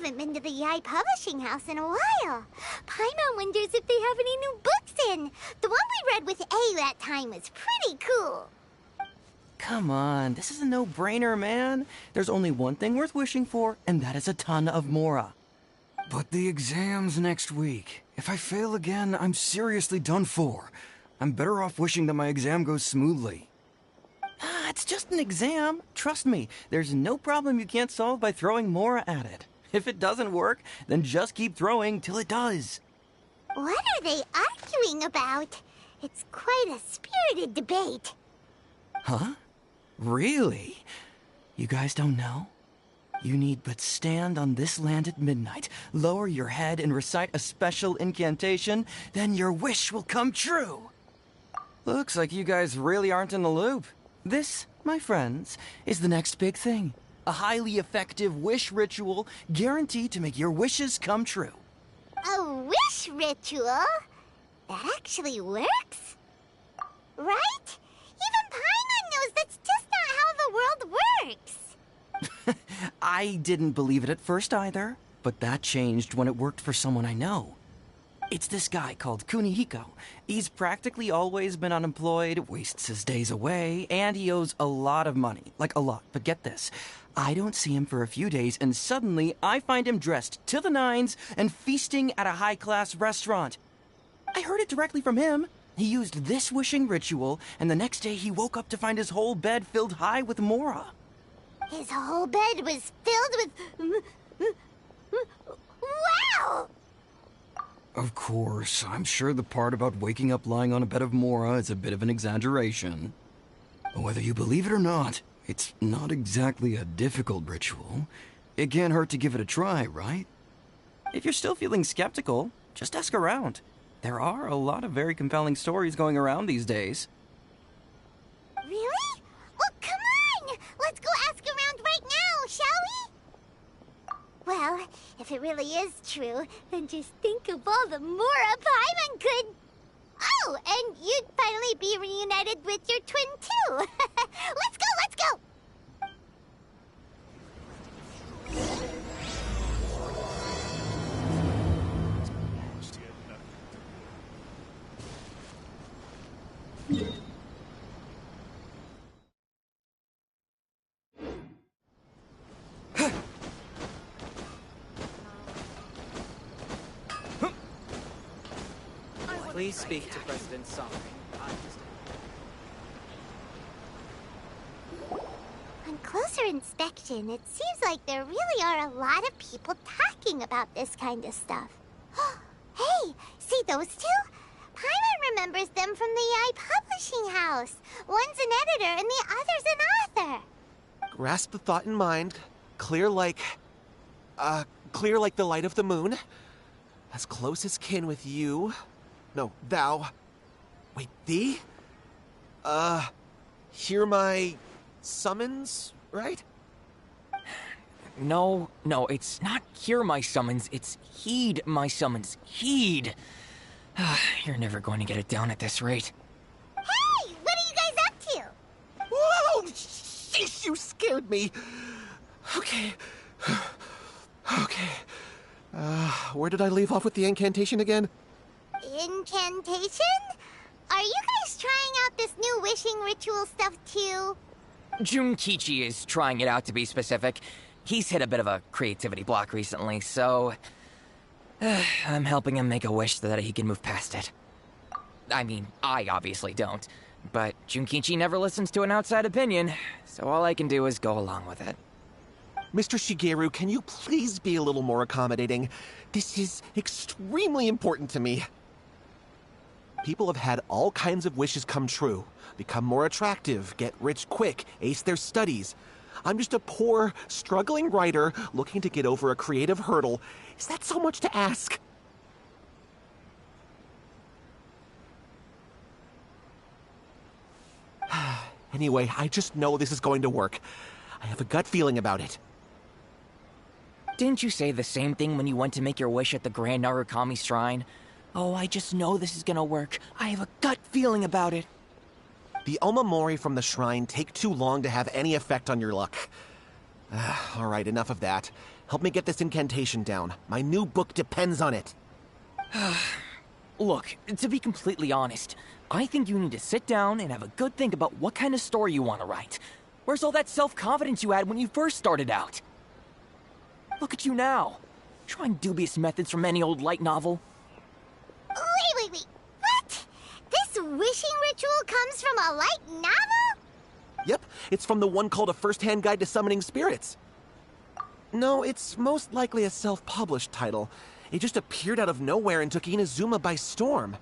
haven't been to the Yae Publishing House in a while. Paimon wonders if they have any new books in. The one we read with A that time was pretty cool. Come on, this is a no-brainer, man. There's only one thing worth wishing for, and that is a ton of Mora. But the exam's next week. If I fail again, I'm seriously done for. I'm better off wishing that my exam goes smoothly. Ah, it's just an exam. Trust me, there's no problem you can't solve by throwing Mora at it. If it doesn't work, then just keep throwing till it does. What are they arguing about? It's quite a spirited debate. Huh? Really? You guys don't know? You need but stand on this land at midnight, lower your head and recite a special incantation, then your wish will come true. Looks like you guys really aren't in the loop. This, my friends, is the next big thing. A highly effective wish ritual guaranteed to make your wishes come true. A wish ritual? That actually works? Right? Even Paimon knows that's just not how the world works. I didn't believe it at first either, but that changed when it worked for someone I know. It's this guy called Kunihiko. He's practically always been unemployed, wastes his days away, and he owes a lot of money. Like a lot, but get this. I don't see him for a few days, and suddenly I find him dressed to the nines and feasting at a high-class restaurant. I heard it directly from him. He used this wishing ritual, and the next day he woke up to find his whole bed filled high with Mora. His whole bed was filled with... Wow! Of course, I'm sure the part about waking up lying on a bed of Mora is a bit of an exaggeration. Whether you believe it or not, it's not exactly a difficult ritual. It can't hurt to give it a try, right? If you're still feeling skeptical, just ask around. There are a lot of very compelling stories going around these days. Really? Well, come on! Let's go ask around right now, shall we? Well, if it really is true, then just think of all the Mora Paimon could... Oh, and you'd finally be reunited with your twin, too. Let's go, let's go! Please speak to President Song. On closer inspection, it seems like there really are a lot of people talking about this kind of stuff. Hey, see those two? Paimon remembers them from the Yae Publishing House. One's an editor and the other's an author. Grasp the thought in mind. Clear like the light of the moon. As close as kin with you. No, thou. Wait, thee? Hear my summons, right? No, it's not hear my summons, it's heed my summons. Heed! You're never going to get it down at this rate. Hey, what are you guys up to? Whoa! Sheesh, you scared me! Okay. Okay. Where did I leave off with the incantation again? Incantation? Are you guys trying out this new wishing ritual stuff too? Junkichi is trying it out, to be specific. He's hit a bit of a creativity block recently, so... I'm helping him make a wish so that he can move past it. I mean, I obviously don't. But Junkichi never listens to an outside opinion, so all I can do is go along with it. Mr. Shigeru, can you please be a little more accommodating? This is extremely important to me. People have had all kinds of wishes come true. Become more attractive, get rich quick, ace their studies. I'm just a poor, struggling writer looking to get over a creative hurdle. Is that so much to ask? Anyway, I just know this is going to work. I have a gut feeling about it. Didn't you say the same thing when you went to make your wish at the Grand Narukami Shrine? Oh, I just know this is gonna work. I have a gut feeling about it. The Omamori from the shrine take too long to have any effect on your luck. Alright, enough of that. Help me get this incantation down. My new book depends on it. Look, to be completely honest, I think you need to sit down and have a good think about what kind of story you want to write. Where's all that self-confidence you had when you first started out? Look at you now, trying dubious methods from any old light novel. Wait. What? This wishing ritual comes from a light novel? Yep, it's from the one called A First-Hand Guide to Summoning Spirits. No, it's most likely a self-published title. It just appeared out of nowhere and took Inazuma by storm.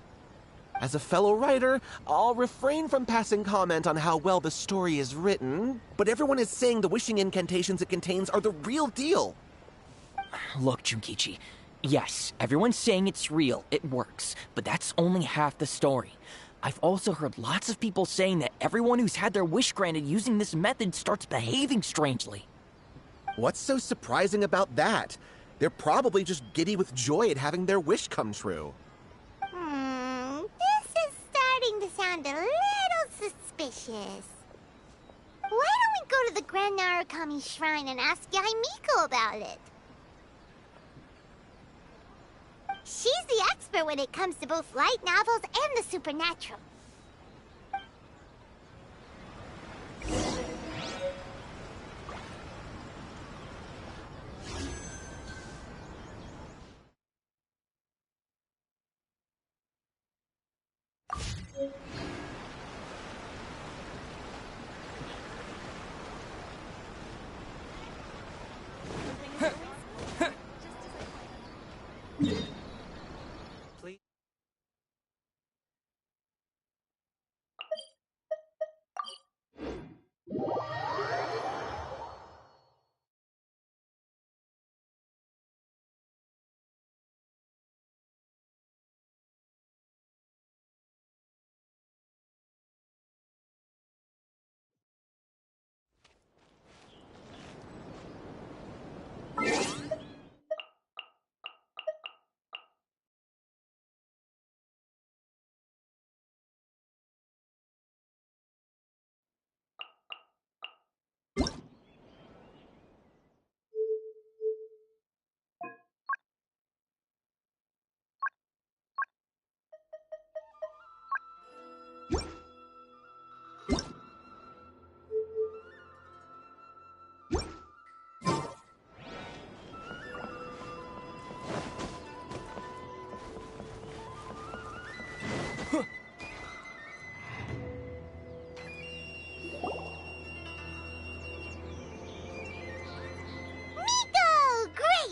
As a fellow writer, I'll refrain from passing comment on how well the story is written, but everyone is saying the wishing incantations it contains are the real deal. Look, Junkichi, yes, everyone's saying it's real, it works, but that's only half the story. I've also heard lots of people saying that everyone who's had their wish granted using this method starts behaving strangely. What's so surprising about that? They're probably just giddy with joy at having their wish come true. This is starting to sound a little suspicious. Why don't we go to the Grand Narukami Shrine and ask Yae Miko about it? She's the expert when it comes to both light novels and the supernatural.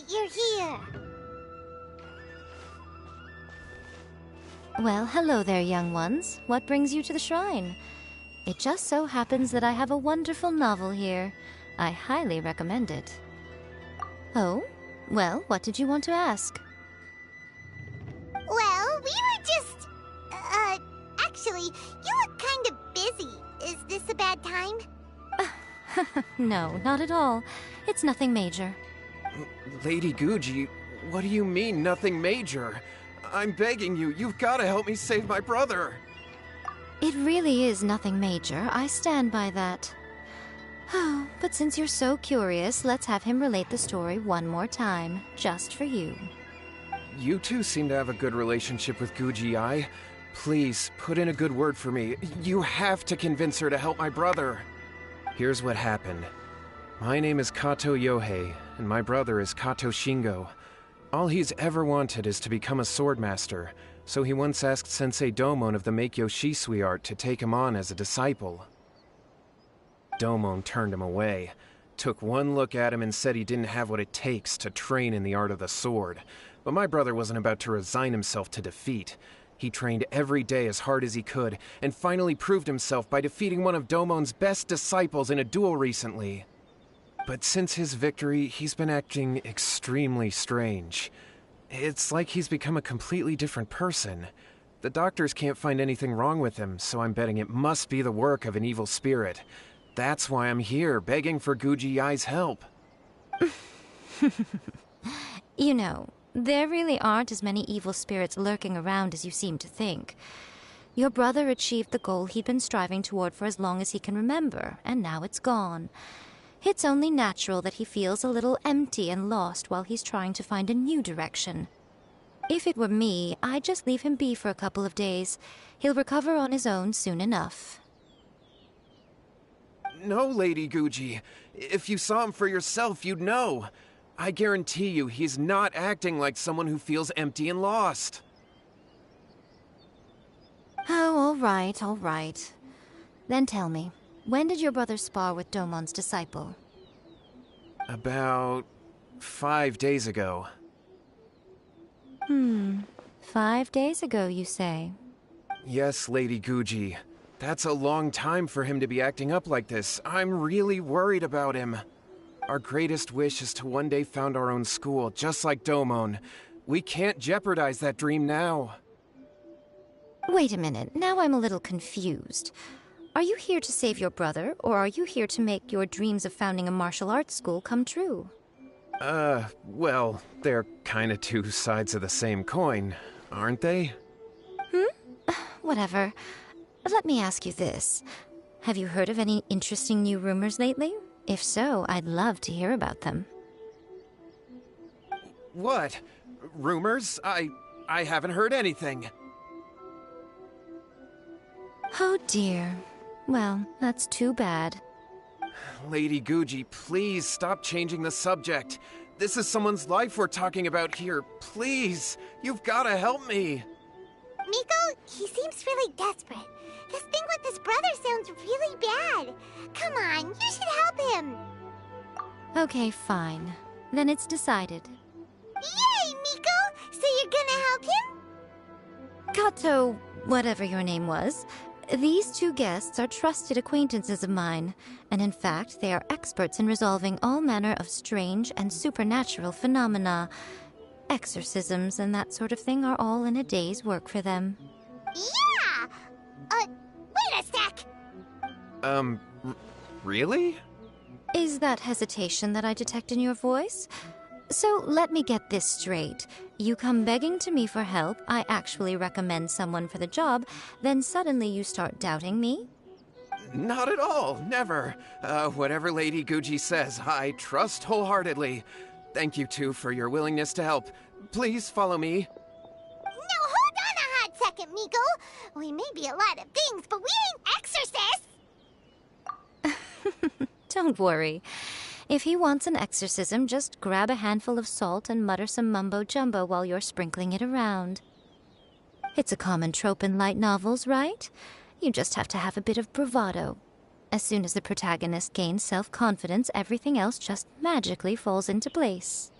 You're here! Well, hello there, young ones. What brings you to the shrine? It just so happens that I have a wonderful novel here. I highly recommend it. Oh? Well, what did you want to ask? Well, we were just... actually, you look kind of busy. Is this a bad time? No, not at all. It's nothing major. Lady Guji, what do you mean, nothing major? I'm begging you, you've got to help me save my brother. It really is nothing major. I stand by that. Oh, but since you're so curious, let's have him relate the story one more time, just for you. You two seem to have a good relationship with Guji Ai. Please, put in a good word for me. You have to convince her to help my brother. Here's what happened. My name is Kato Yohei, and my brother is Kato Shingo. All he's ever wanted is to become a swordmaster, so he once asked Sensei Domon of the Meikyo Shisui art to take him on as a disciple. Domon turned him away, took one look at him and said he didn't have what it takes to train in the art of the sword. But my brother wasn't about to resign himself to defeat. He trained every day as hard as he could, and finally proved himself by defeating one of Domon's best disciples in a duel recently. But since his victory, he's been acting extremely strange. It's like he's become a completely different person. The doctors can't find anything wrong with him, so I'm betting it must be the work of an evil spirit. That's why I'm here, begging for Guji Ai's help. You know, there really aren't as many evil spirits lurking around as you seem to think. Your brother achieved the goal he'd been striving toward for as long as he can remember, and now it's gone. It's only natural that he feels a little empty and lost while he's trying to find a new direction. If it were me, I'd just leave him be for a couple of days. He'll recover on his own soon enough. No, Lady Guji. If you saw him for yourself, you'd know. I guarantee you he's not acting like someone who feels empty and lost. Oh, all right. Then tell me, when did your brother spar with Domon's disciple? About 5 days ago. 5 days ago, you say? Yes, Lady Guji. That's a long time for him to be acting up like this. I'm really worried about him. Our greatest wish is to one day found our own school, just like Domon. We can't jeopardize that dream now. Wait a minute, now I'm a little confused. Are you here to save your brother, or are you here to make your dreams of founding a martial arts school come true? Well, they're kinda two sides of the same coin, aren't they? Whatever. Let me ask you this. Have you heard of any interesting new rumors lately? If so, I'd love to hear about them. What? Rumors? I haven't heard anything. Oh dear. Well, that's too bad. Lady Guji, please stop changing the subject. This is someone's life we're talking about here. Please, you've gotta help me. Miko, he seems really desperate. This thing with his brother sounds really bad. Come on, you should help him. Okay, fine. Then it's decided. Yay, Miko! So you're gonna help him? Kato, whatever your name was, these two guests are trusted acquaintances of mine, and in fact, they are experts in resolving all manner of strange and supernatural phenomena. Exorcisms and that sort of thing are all in a day's work for them. Yeah! Wait a sec! Really? Is that hesitation that I detect in your voice? So let me get this straight. You come begging to me for help, I actually recommend someone for the job, then suddenly you start doubting me? Not at all, never. Whatever Lady Guji says, I trust wholeheartedly. Thank you two for your willingness to help. Please follow me. No, hold on a hot second, Miko. We may be a lot of things, but we ain't exorcists! Don't worry. If he wants an exorcism, just grab a handful of salt and mutter some mumbo-jumbo while you're sprinkling it around. It's a common trope in light novels, right? You just have to have a bit of bravado. As soon as the protagonist gains self-confidence, everything else just magically falls into place.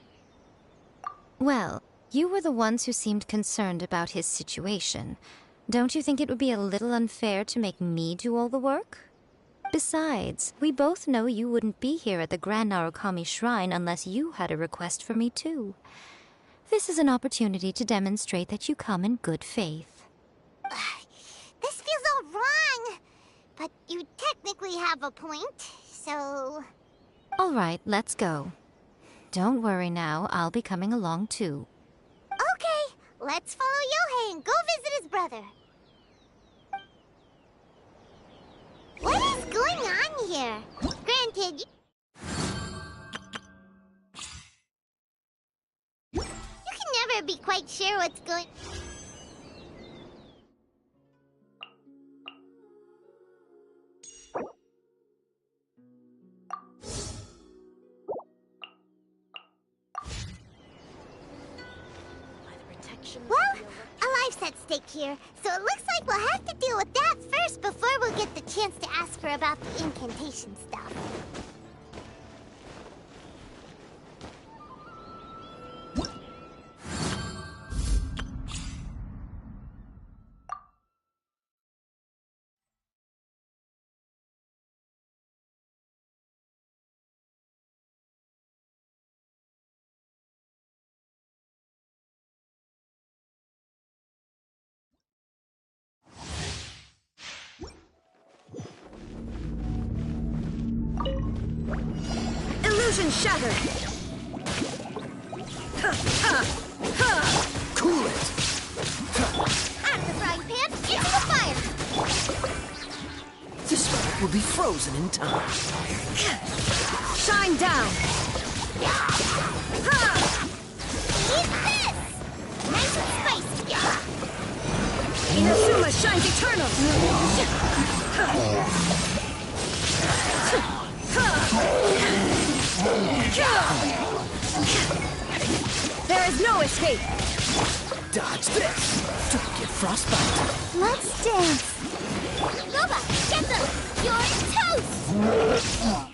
Well, you were the ones who seemed concerned about his situation. Don't you think it would be a little unfair to make me do all the work? Besides, we both know you wouldn't be here at the Grand Narukami Shrine unless you had a request for me too. This is an opportunity to demonstrate that you come in good faith. This feels all wrong. But you technically have a point, so... All right, let's go. Don't worry now, I'll be coming along too. Okay, let's follow Yohei and go visit his brother. What is going on here? Granted, you can never be quite sure what's going... Well, a life's at stake here, so it looks like we'll have to deal with that first before we'll get the chance to ask her about the incantation stuff. Illusion shattered! Cool it! Out of the frying pan, into the fire! The spark will be frozen in time. Shine down! Eat this! Nice and spicy! Inazuma shines eternal! There is no escape! Dodge this! Don't get frostbite. Let's dance! Loba, get them! You're toast!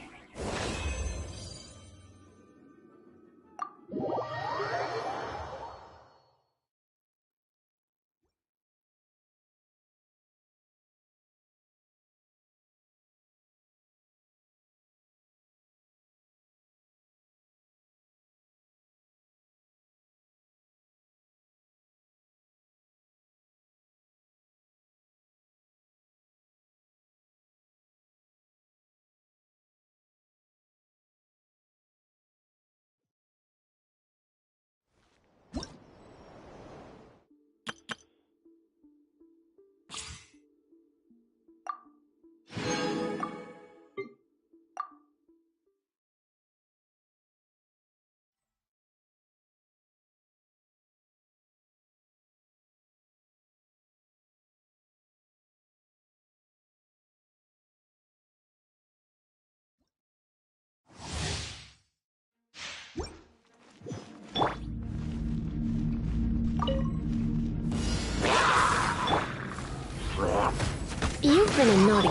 You've been a naughty.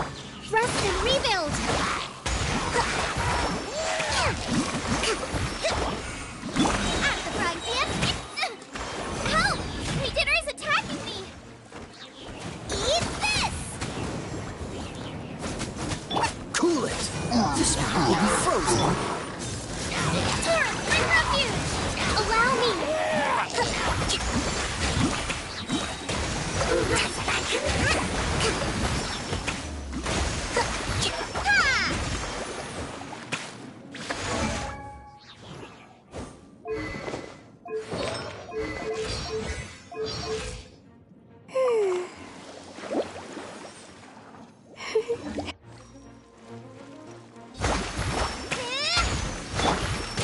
Rest and rebuild! At the frying pan! Help! My dinner is attacking me! Eat this! Cool it! The spark will be frozen. Tora, my refuge! Allow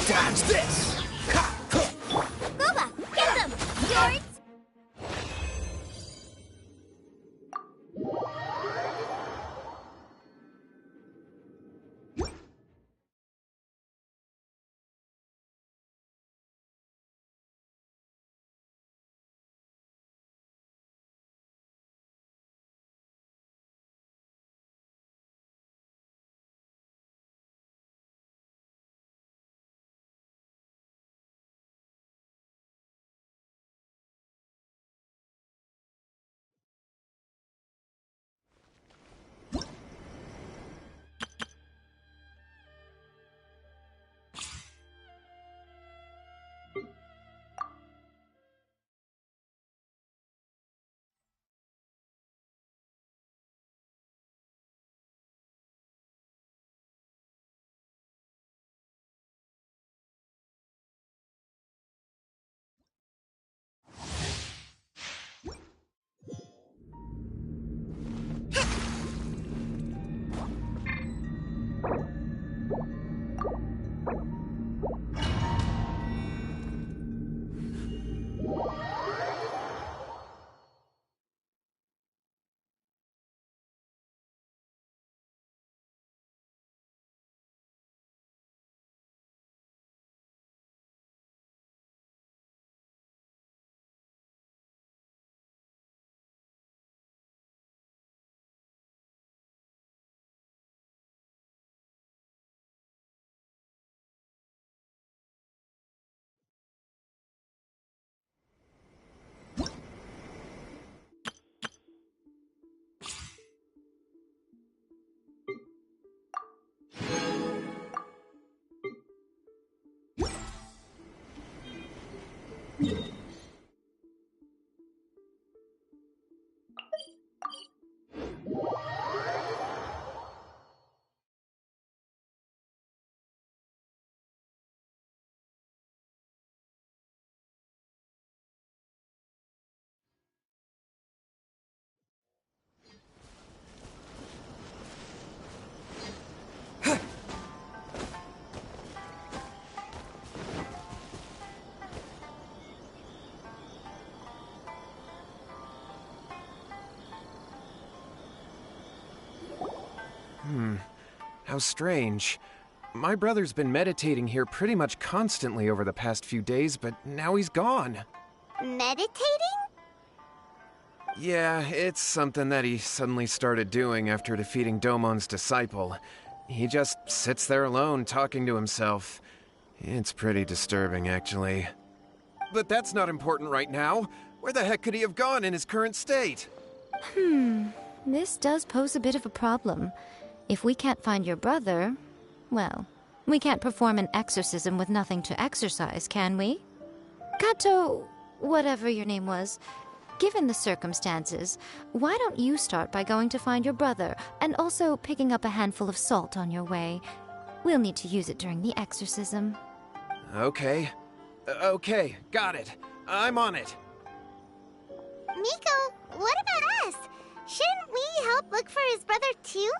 Dodge this! Boba, get them! Yours! How strange. My brother's been meditating here pretty much constantly over the past few days, but now he's gone. Meditating? Yeah, it's something that he suddenly started doing after defeating Domon's disciple. He just sits there alone, talking to himself. It's pretty disturbing, actually. But that's not important right now. Where the heck could he have gone in his current state? This does pose a bit of a problem. If we can't find your brother, well, we can't perform an exorcism with nothing to exorcise, can we? Kato, whatever your name was, given the circumstances, why don't you start by going to find your brother, and also picking up a handful of salt on your way? We'll need to use it during the exorcism. Okay. Okay, got it. I'm on it. Miko, what about us? Shouldn't we help look for his brother too?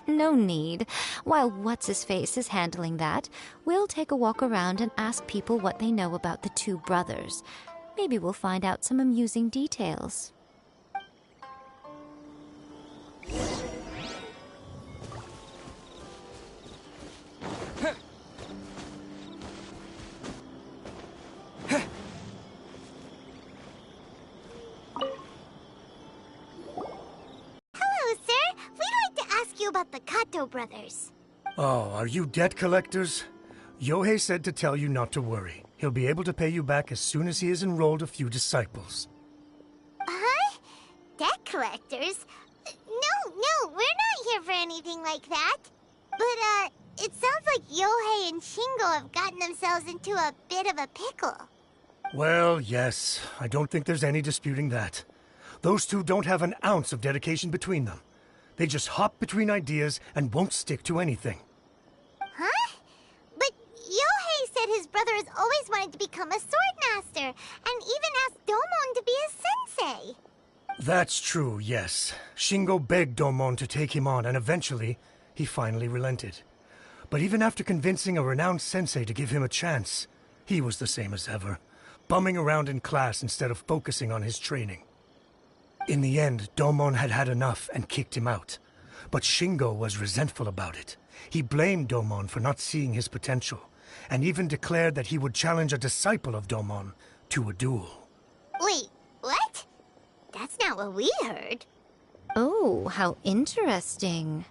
No need. While What's-His-Face is handling that, we'll take a walk around and ask people what they know about the two brothers. Maybe we'll find out some amusing details. Hello, sir. We'd like to ask you about the Kato brothers. Oh, are you debt collectors? Yohei said to tell you not to worry. He'll be able to pay you back as soon as he has enrolled a few disciples. Huh? Debt collectors? No, we're not here for anything like that. But, it sounds like Yohei and Shingo have gotten themselves into a bit of a pickle. Well, yes. I don't think there's any disputing that. Those two don't have an ounce of dedication between them. They just hop between ideas and won't stick to anything. Huh? But Yohei said his brother has always wanted to become a sword master, and even asked Domon to be his sensei. That's true, yes. Shingo begged Domon to take him on, and eventually, he finally relented. But even after convincing a renowned sensei to give him a chance, he was the same as ever, bumming around in class instead of focusing on his training. In the end, Domon had had enough and kicked him out. But Shingo was resentful about it. He blamed Domon for not seeing his potential, and even declared that he would challenge a disciple of Domon to a duel. Wait, what? That's not what we heard. Oh, how interesting.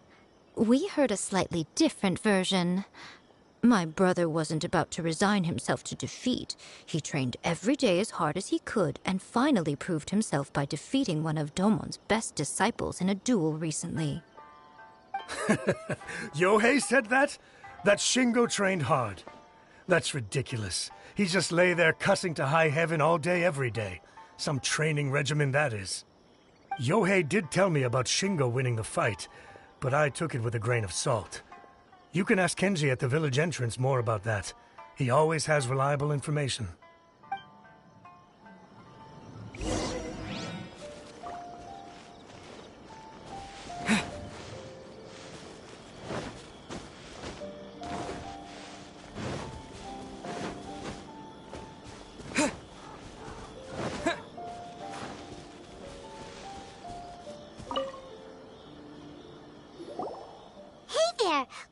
We heard a slightly different version. My brother wasn't about to resign himself to defeat. He trained every day as hard as he could and finally proved himself by defeating one of Domon's best disciples in a duel recently. Yohei said that? That Shingo trained hard. That's ridiculous. He just lay there cussing to high heaven all day every day. Some training regimen that is. Yohei did tell me about Shingo winning the fight, but I took it with a grain of salt. You can ask Kenji at the village entrance more about that. He always has reliable information.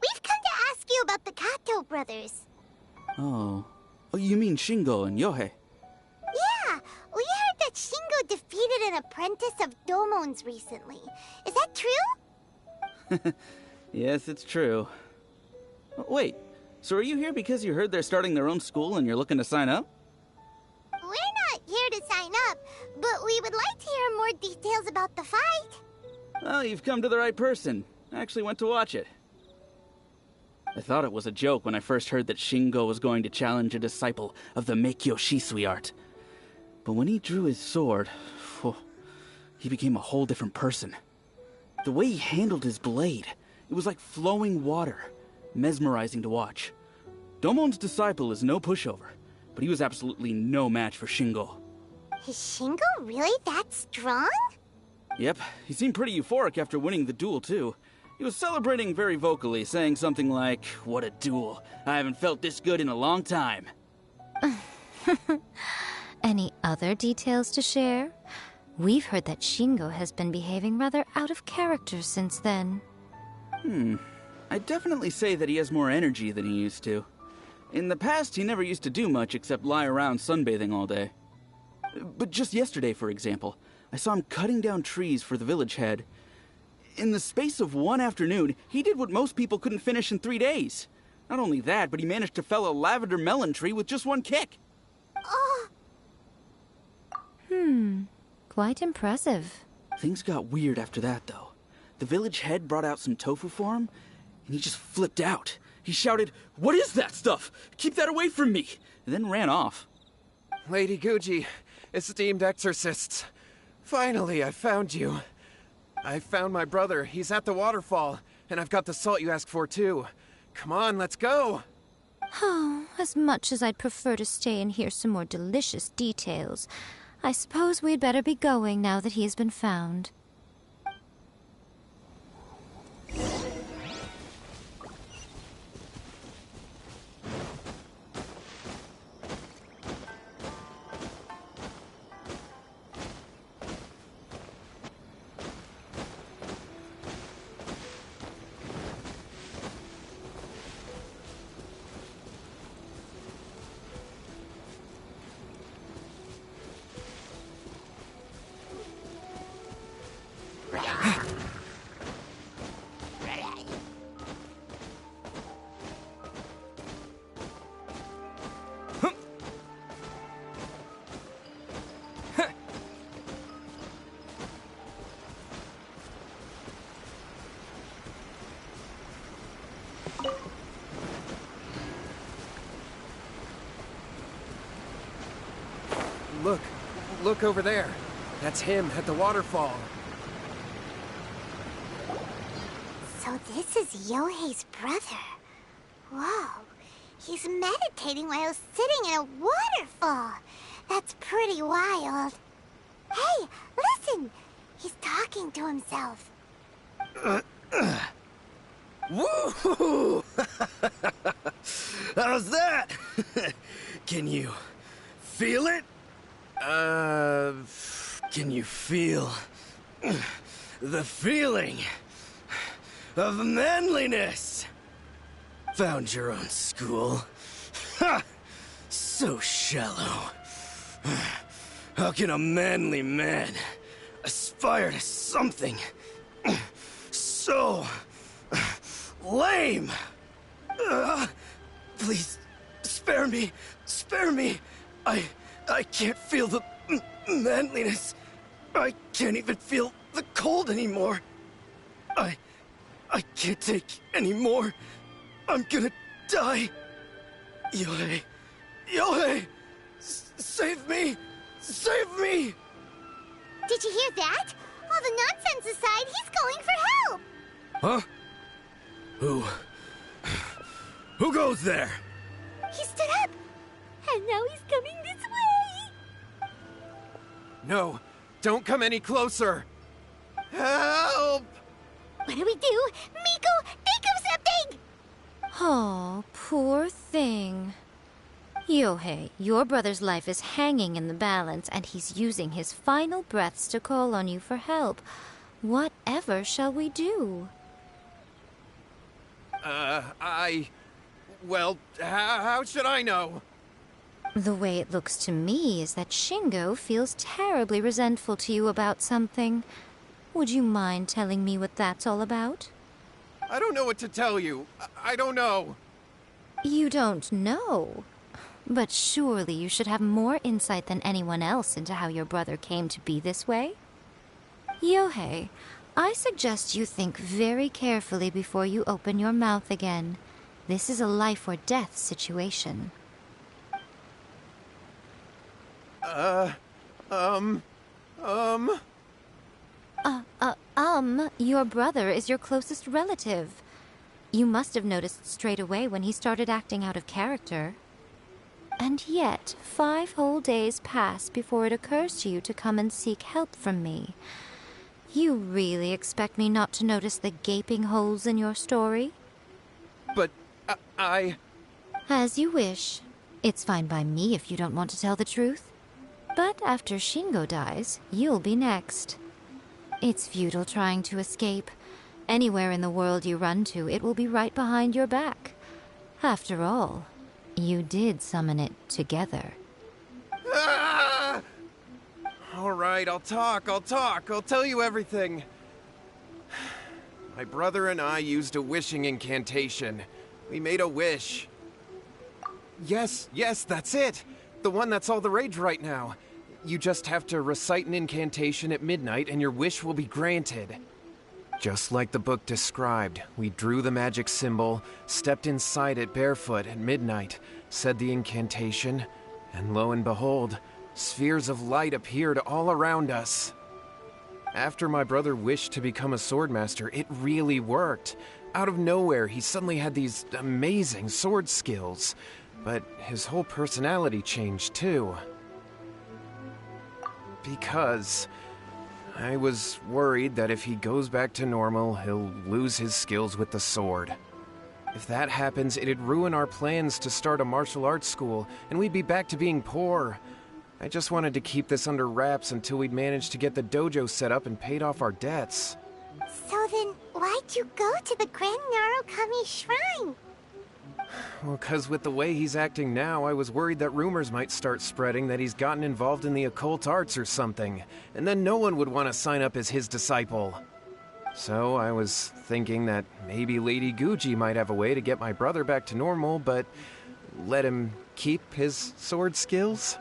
We've come to ask you about the Kato brothers. Oh, you mean Shingo and Yohei? Yeah, we heard that Shingo defeated an apprentice of Domon's recently. Is that true? Yes, it's true. Wait, so are you here because you heard they're starting their own school and you're looking to sign up? We're not here to sign up, but we would like to hear more details about the fight. Well, you've come to the right person. I actually went to watch it. I thought it was a joke when I first heard that Shingo was going to challenge a disciple of the Meikyo Shisui art. But when he drew his sword, he became a whole different person. The way he handled his blade, it was like flowing water, mesmerizing to watch. Domon's disciple is no pushover, but he was absolutely no match for Shingo. Is Shingo really that strong? Yep, he seemed pretty euphoric after winning the duel, too. He was celebrating very vocally, saying something like, "What a duel. I haven't felt this good in a long time." Any other details to share? We've heard that Shingo has been behaving rather out of character since then. I'd definitely say that he has more energy than he used to. In the past, he never used to do much except lie around sunbathing all day. But just yesterday, for example, I saw him cutting down trees for the village head. In the space of one afternoon, he did what most people couldn't finish in 3 days. Not only that, but he managed to fell a lavender melon tree with just one kick. Quite impressive. Things got weird after that, though. The village head brought out some tofu for him, and he just flipped out. He shouted, "What is that stuff? Keep that away from me!" and then ran off. Lady Guji, esteemed exorcists. Finally, I found you. I found my brother. He's at the waterfall, and I've got the salt you asked for, too. Come on, let's go! Oh, as much as I'd prefer to stay and hear some more delicious details, I suppose we'd better be going now that he has been found. Look over there. That's him at the waterfall. So this is Yohei's brother. Whoa. He's meditating while sitting in a waterfall. That's pretty wild. Hey, listen! He's talking to himself. Woohoo! How's that? Can you feel it? Can you feel the feeling of manliness? Found your own school? Ha! So shallow. How can a manly man aspire to something so lame? Please, spare me. Spare me. I can't feel the manliness. I can't even feel the cold anymore. I can't take any more. I'm gonna die. Yohei. Yohei! Save me! Save me! Did you hear that? All the nonsense aside, he's calling for help! Huh? Who goes there? He stood up! And now he's coming this way! No, don't come any closer! Help! What do we do? Miko, think of something! Oh, poor thing. Yohei, your brother's life is hanging in the balance, and he's using his final breaths to call on you for help. Whatever shall we do? Well, how should I know? The way it looks to me is that Shingo feels terribly resentful to you about something. Would you mind telling me what that's all about? I don't know what to tell you. I don't know. You don't know? But surely you should have more insight than anyone else into how your brother came to be this way? Yohei, I suggest you think very carefully before you open your mouth again. This is a life or death situation. Your brother is your closest relative. You must have noticed straight away when he started acting out of character. And yet, 5 whole days pass before it occurs to you to come and seek help from me. You really expect me not to notice the gaping holes in your story? But, As you wish. It's fine by me if you don't want to tell the truth. But after Shingo dies, you'll be next. It's futile trying to escape. Anywhere in the world you run to, it will be right behind your back. After all, you did summon it together. Ah! All right, I'll talk. I'll tell you everything. My brother and I used a wishing incantation. We made a wish. Yes, that's it. The one that's all the rage right now. You just have to recite an incantation at midnight and your wish will be granted. Just like the book described, we drew the magic symbol, stepped inside it barefoot at midnight, said the incantation, and lo and behold, spheres of light appeared all around us. After my brother wished to become a swordmaster, it really worked. Out of nowhere, he suddenly had these amazing sword skills, but his whole personality changed too. Because I was worried that if he goes back to normal, he'll lose his skills with the sword. If that happens, it'd ruin our plans to start a martial arts school, and we'd be back to being poor. I just wanted to keep this under wraps until we'd managed to get the dojo set up and paid off our debts. So then, why'd you go to the Grand Narukami Shrine? Well, 'cause with the way he's acting now, I was worried that rumors might start spreading that he's gotten involved in the occult arts or something, and then no one would want to sign up as his disciple. So I was thinking that maybe Lady Guji might have a way to get my brother back to normal, but let him keep his sword skills?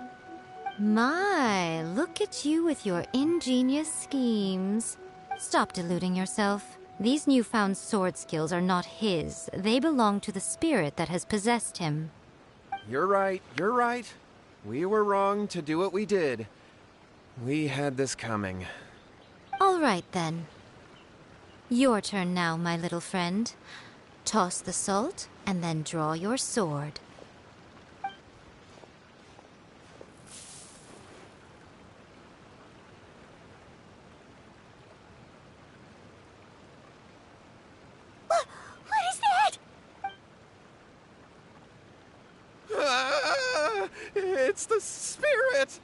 My, look at you with your ingenious schemes. Stop deluding yourself. These newfound sword skills are not his. They belong to the spirit that has possessed him. You're right. We were wrong to do what we did. We had this coming. All right, then. Your turn now, my little friend. Toss the salt, and then draw your sword. It's the spirit!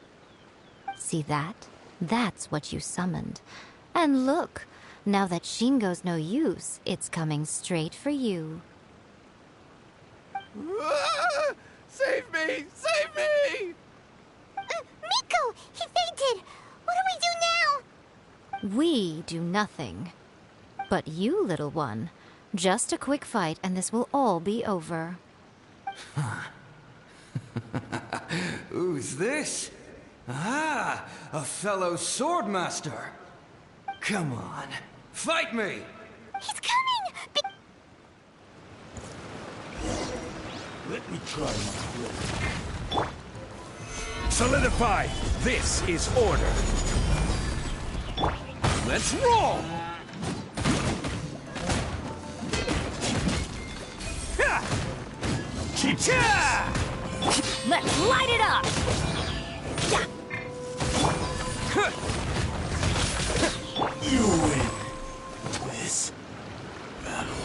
See that? That's what you summoned. And look, now that Shingo's no use, it's coming straight for you. Save me! Save me! Miko! He fainted! What do we do now? We do nothing. But you, little one, just a quick fight and this will all be over. Who's this? Ah, a fellow swordmaster. Come on, fight me! He's coming! Let me try my blade. Solidify! This is order! Let's roll! Chicha! Let's light it up! You win this battle.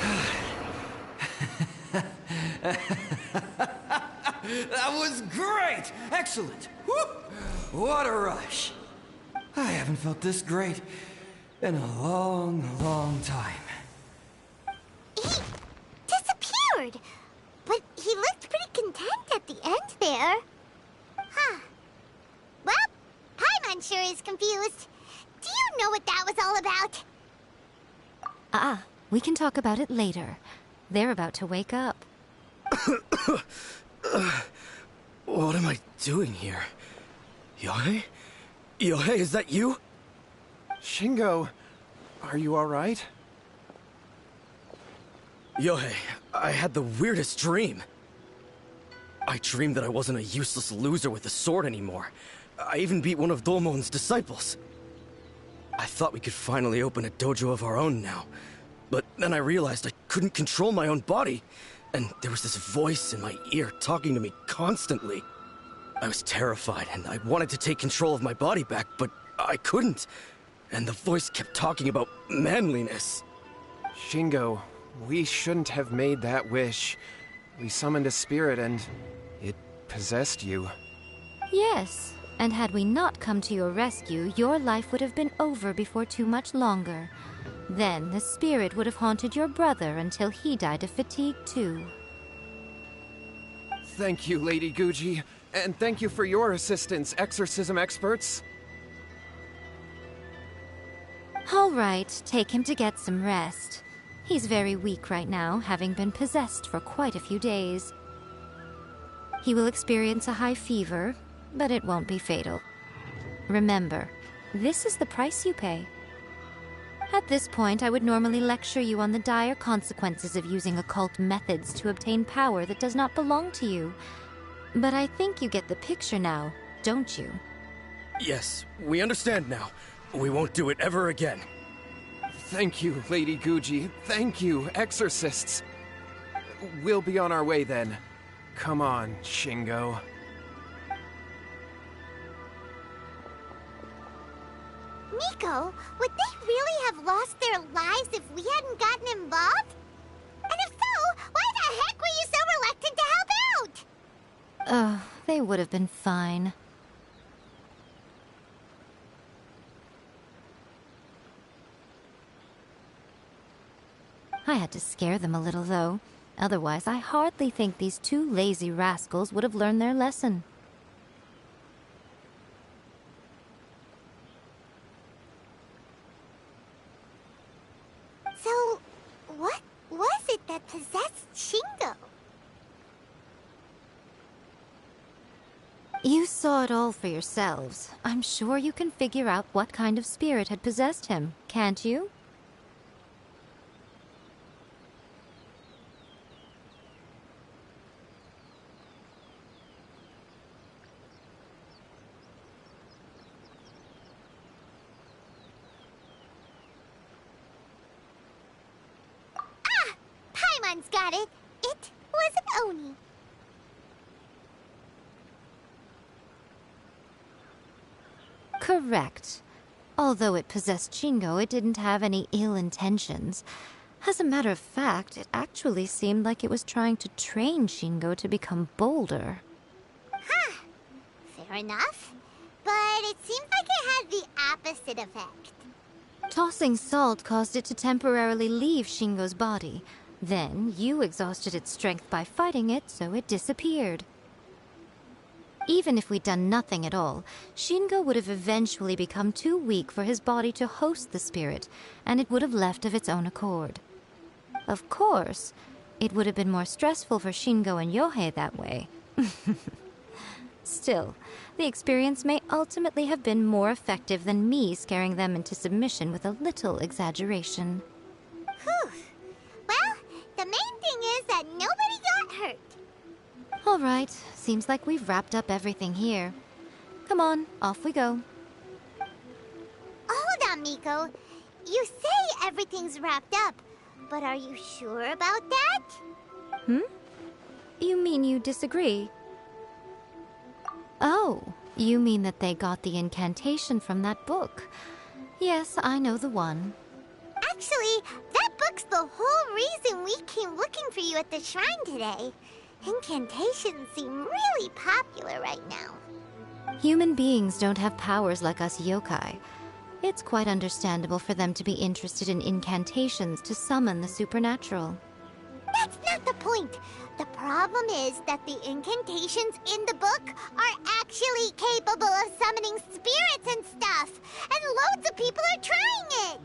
That was great! Excellent! Whoop! What a rush! I haven't felt this great in a long, long time. He disappeared! But he looked pretty content at the end there. Huh. Well, Paimon sure is confused. Do you know what that was all about? We can talk about it later. They're about to wake up. What am I doing here? Yae? Yae, is that you? Shingo, are you alright? Yae, I had the weirdest dream. I dreamed that I wasn't a useless loser with a sword anymore. I even beat one of Domon's disciples. I thought we could finally open a dojo of our own now. But then I realized I couldn't control my own body. And there was this voice in my ear talking to me constantly. I was terrified and I wanted to take control of my body back, but I couldn't. And the voice kept talking about manliness. Shingo, we shouldn't have made that wish. We summoned a spirit and it possessed you. Yes, And had we not come to your rescue, your life would have been over before too much longer. Then the spirit would have haunted your brother until he died of fatigue too. Thank you, Lady Guji. And thank you for your assistance, exorcism experts. All right, take him to get some rest. He's very weak right now, having been possessed for quite a few days. He will experience a high fever, but it won't be fatal. Remember, this is the price you pay. At this point, I would normally lecture you on the dire consequences of using occult methods to obtain power that does not belong to you. But I think you get the picture now, don't you? Yes, we understand now. We won't do it ever again. Thank you, Lady Guji. Thank you, exorcists. We'll be on our way then. Come on, Shingo. Miko, would they really have lost their lives if we hadn't gotten involved? And if so, why the heck were you so reluctant to help out? Oh, they would have been fine. I had to scare them a little, though. Otherwise, I hardly think these two lazy rascals would have learned their lesson. So, what was it that possessed Shingo? You saw it all for yourselves. I'm sure you can figure out what kind of spirit had possessed him, can't you? Paimon's got it. It was an Oni. Correct. Although it possessed Shingo, it didn't have any ill intentions. As a matter of fact, it actually seemed like it was trying to train Shingo to become bolder. Huh. Fair enough. But it seems like it had the opposite effect. Tossing salt caused it to temporarily leave Shingo's body. Then, you exhausted its strength by fighting it, so it disappeared. Even if we'd done nothing at all, Shingo would have eventually become too weak for his body to host the spirit, and it would have left of its own accord. Of course, it would have been more stressful for Shingo and Yohei that way. Still, the experience may ultimately have been more effective than me scaring them into submission with a little exaggeration. Whew. Well, the main thing is that nobody got hurt. All right, seems like we've wrapped up everything here. Come on, off we go. Hold on, Miko. You say everything's wrapped up, but are you sure about that? You mean you disagree? Oh, you mean that they got the incantation from that book. Yes, I know the one. Actually, that book's the whole reason we came looking for you at the shrine today. Incantations seem really popular right now. Human beings don't have powers like us yokai. It's quite understandable for them to be interested in incantations to summon the supernatural. That's not the point. The problem is that the incantations in the book are actually capable of summoning spirits and stuff, and loads of people are trying it.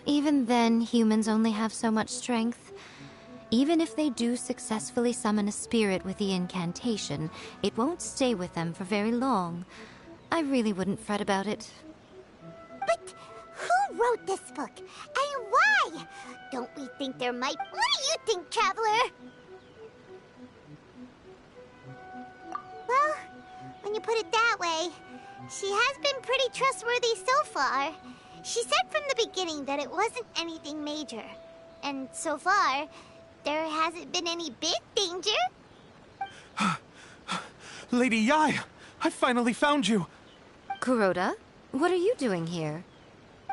Even then, humans only have so much strength. Even if they do successfully summon a spirit with the incantation, it won't stay with them for very long. I really wouldn't fret about it. But who wrote this book? And why? Don't we think there might... What do you think, Traveler? Well, when you put it that way, she has been pretty trustworthy so far. She said from the beginning that it wasn't anything major. And so far, there hasn't been any big danger. Lady Yae, I finally found you. Kuroda, what are you doing here?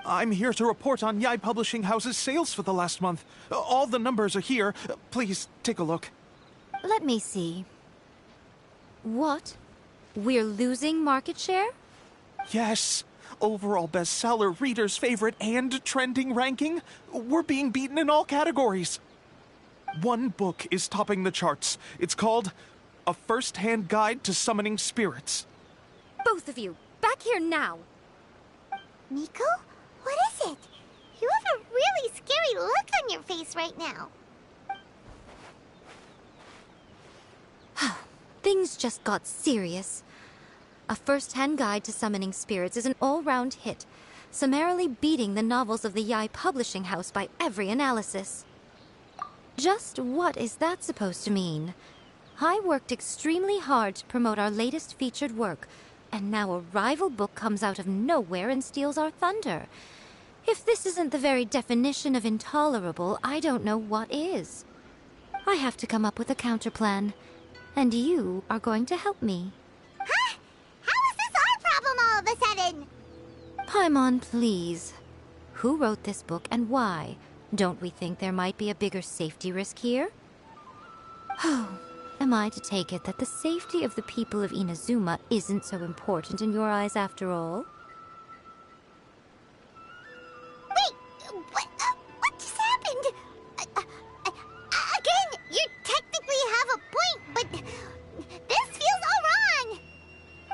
I'm here to report on Yae Publishing House's sales for the last month. All the numbers are here. Please, take a look. Let me see. What? we're losing market share? Yes. Overall bestseller, readers' favorite, and trending ranking. We're being beaten in all categories. One book is topping the charts. It's called A First-Hand Guide to Summoning Spirits. Both of you, back here now! Miko? What is it? You have a really scary look on your face right now. Things just got serious. A First-Hand Guide to Summoning Spirits is an all-round hit, summarily beating the novels of the Yae Publishing House by every analysis. Just what is that supposed to mean? I worked extremely hard to promote our latest featured work, and now a rival book comes out of nowhere and steals our thunder. If this isn't the very definition of intolerable, I don't know what is. I have to come up with a counterplan, and you are going to help me. Huh? How is this our problem all of a sudden? Paimon, please. Who wrote this book and why? Don't we think there might be a bigger safety risk here? Oh, am I to take it that the safety of the people of Inazuma isn't so important in your eyes after all? Wait, what just happened? Again, you technically have a point, but this feels all wrong.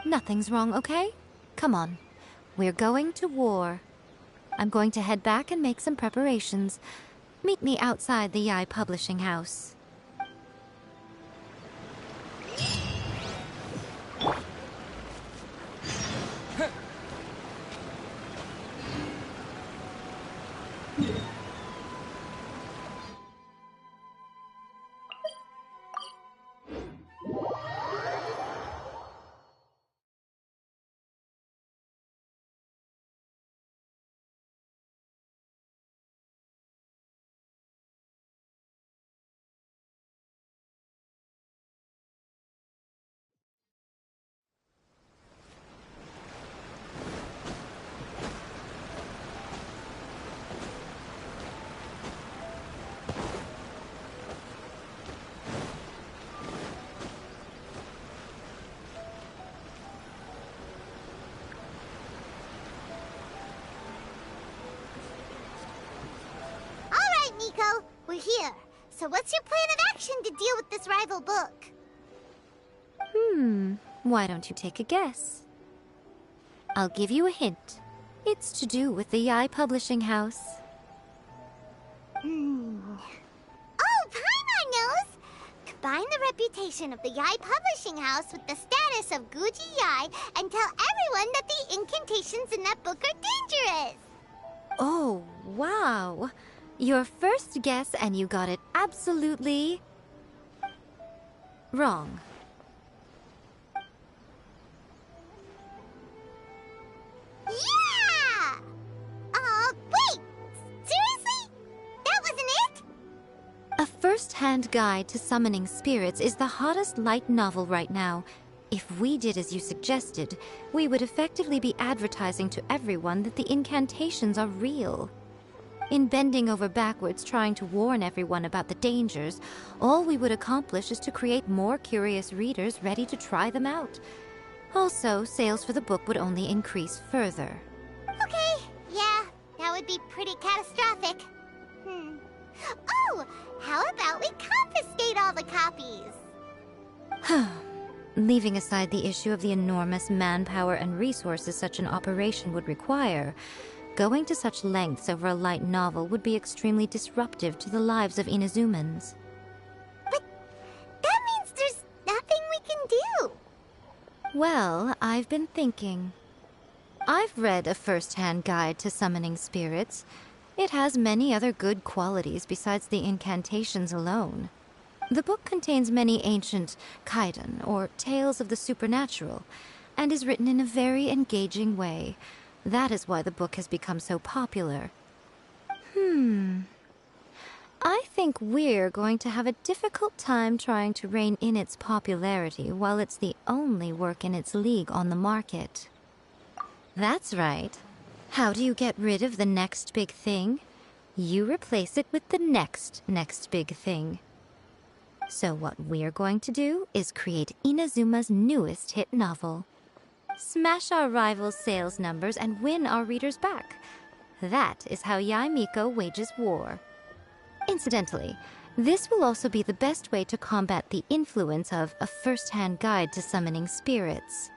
Nothing's wrong, okay? Come on. We're going to war. I'm going to head back and make some preparations. Meet me outside the Yae Publishing House. Miko, we're here. So what's your plan of action to deal with this rival book? Why don't you take a guess? I'll give you a hint. It's to do with the Yae Publishing House. Oh, Paimon knows! Combine the reputation of the Yae Publishing House with the status of Guji Yae and tell everyone that the incantations in that book are dangerous! Oh, wow. Your first guess, and you got it absolutely wrong. Yeah! Wait! Seriously? That wasn't it? A First-Hand Guide to Summoning Spirits is the hottest light novel right now. If we did as you suggested, we would effectively be advertising to everyone that the incantations are real. In bending over backwards trying to warn everyone about the dangers, all we would accomplish is to create more curious readers ready to try them out. Also, sales for the book would only increase further. Okay, yeah, that would be pretty catastrophic. Oh, how about we confiscate all the copies? Leaving aside the issue of the enormous manpower and resources such an operation would require, going to such lengths over a light novel would be extremely disruptive to the lives of Inazumans. But that means there's nothing we can do. Well, I've been thinking. I've read A First-Hand Guide to Summoning Spirits. It has many other good qualities besides the incantations alone. The book contains many ancient kaidan, or tales of the supernatural, and is written in a very engaging way. That is why the book has become so popular. I think we're going to have a difficult time trying to rein in its popularity while it's the only work in its league on the market. That's right. How do you get rid of the next big thing? You replace it with the next big thing. So what we're going to do is create Inazuma's newest hit novel. Smash our rivals' sales numbers and win our readers back. That is how Yae Miko wages war. Incidentally, this will also be the best way to combat the influence of a first-hand guide to summoning spirits.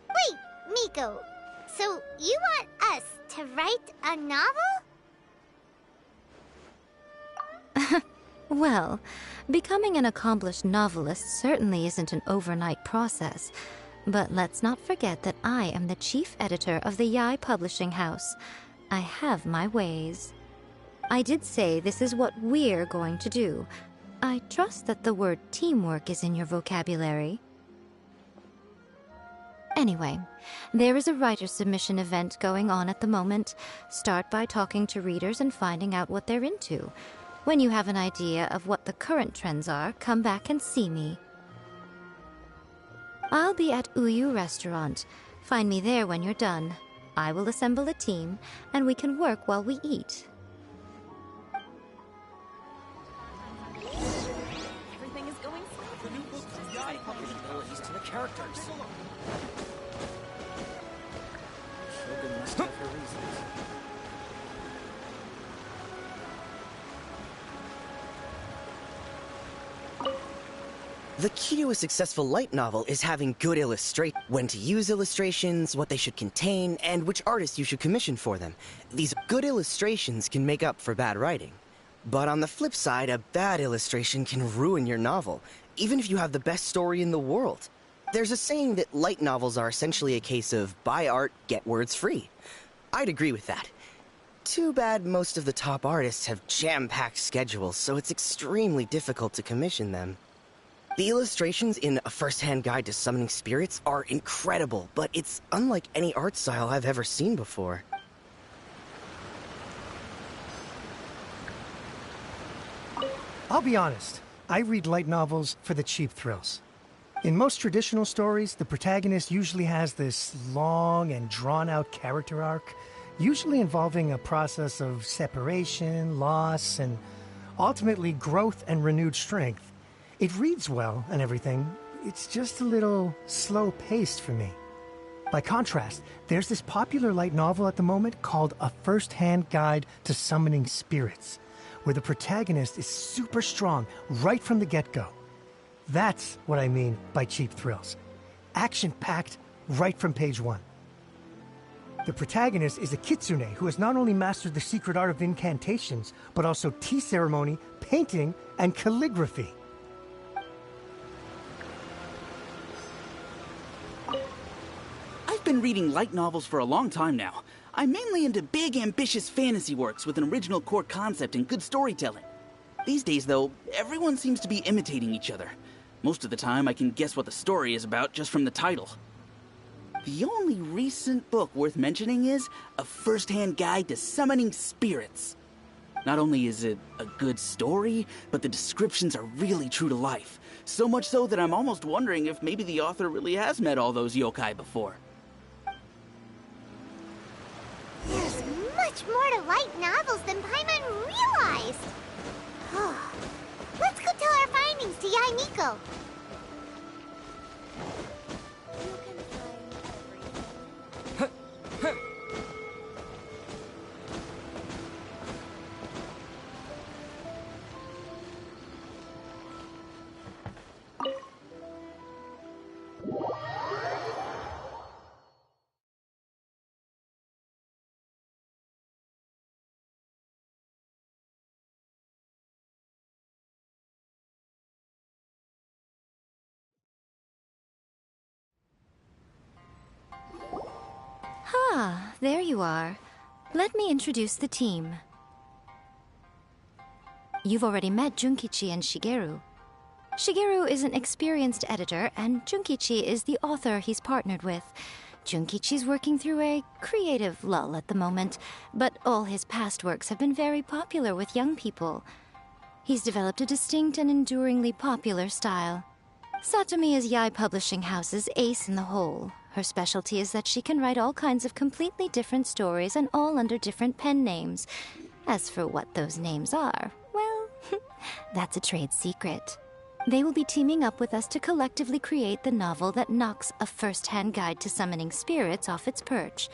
Wait, Miko. So you want us to write a novel? Well, becoming an accomplished novelist certainly isn't an overnight process. But let's not forget that I am the chief editor of the Yae Publishing House. I have my ways. I did say this is what we're going to do. I trust that the word teamwork is in your vocabulary. Anyway, there is a writer submission event going on at the moment. Start by talking to readers and finding out what they're into. When you have an idea of what the current trends are, come back and see me. I'll be at Uyu Restaurant. Find me there when you're done. I will assemble a team, and we can work while we eat. Everything is going The new book from Yae published abilities to the characters. Shogun must have her reasons. The key to a successful light novel is having good illustration. When to use illustrations, what they should contain, and which artists you should commission for them. These good illustrations can make up for bad writing. But on the flip side, a bad illustration can ruin your novel, even if you have the best story in the world. There's a saying that light novels are essentially a case of buy art, get words free. I'd agree with that. Too bad most of the top artists have jam-packed schedules, so it's extremely difficult to commission them. The illustrations in A First-Hand Guide to Summoning Spirits are incredible, but it's unlike any art style I've ever seen before. I'll be honest, I read light novels for the cheap thrills. In most traditional stories, the protagonist usually has this long and drawn-out character arc, usually involving a process of separation, loss, and ultimately growth and renewed strength. It reads well and everything, it's just a little slow-paced for me. By contrast, there's this popular light novel at the moment called A First-Hand Guide to Summoning Spirits, where the protagonist is super strong right from the get-go. That's what I mean by cheap thrills. Action-packed right from page one. The protagonist is a kitsune who has not only mastered the secret art of incantations, but also tea ceremony, painting, and calligraphy. I've been reading light novels for a long time now. I'm mainly into big, ambitious fantasy works with an original core concept and good storytelling. These days, though, everyone seems to be imitating each other. Most of the time, I can guess what the story is about just from the title. The only recent book worth mentioning is A First-Hand Guide to Summoning Spirits. Not only is it a good story, but the descriptions are really true to life. So much so that I'm almost wondering if maybe the author really has met all those yokai before. There's much more to light novels than Paimon realized. Let's go tell our findings to Yae Miko. Ah, there you are. Let me introduce the team. You've already met Junkichi and Shigeru. Shigeru is an experienced editor, and Junkichi is the author he's partnered with. Junkichi's working through a creative lull at the moment, but all his past works have been very popular with young people. He's developed a distinct and enduringly popular style. Satomi is Yae Publishing House's ace in the hole. Her specialty is that she can write all kinds of completely different stories and all under different pen names. As for what those names are, well, That's a trade secret. They will be teaming up with us to collectively create the novel that knocks a first-hand guide to summoning spirits off its perch.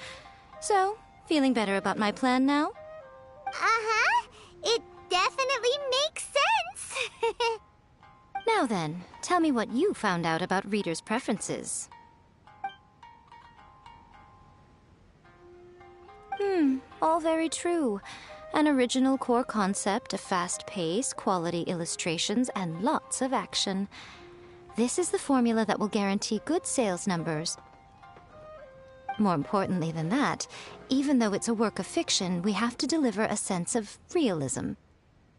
So, feeling better about my plan now? Uh-huh. It definitely makes sense. Now then, tell me what you found out about readers' preferences. All very true. An original core concept, a fast pace, quality illustrations, and lots of action. This is the formula that will guarantee good sales numbers. More importantly than that, even though it's a work of fiction, we have to deliver a sense of realism.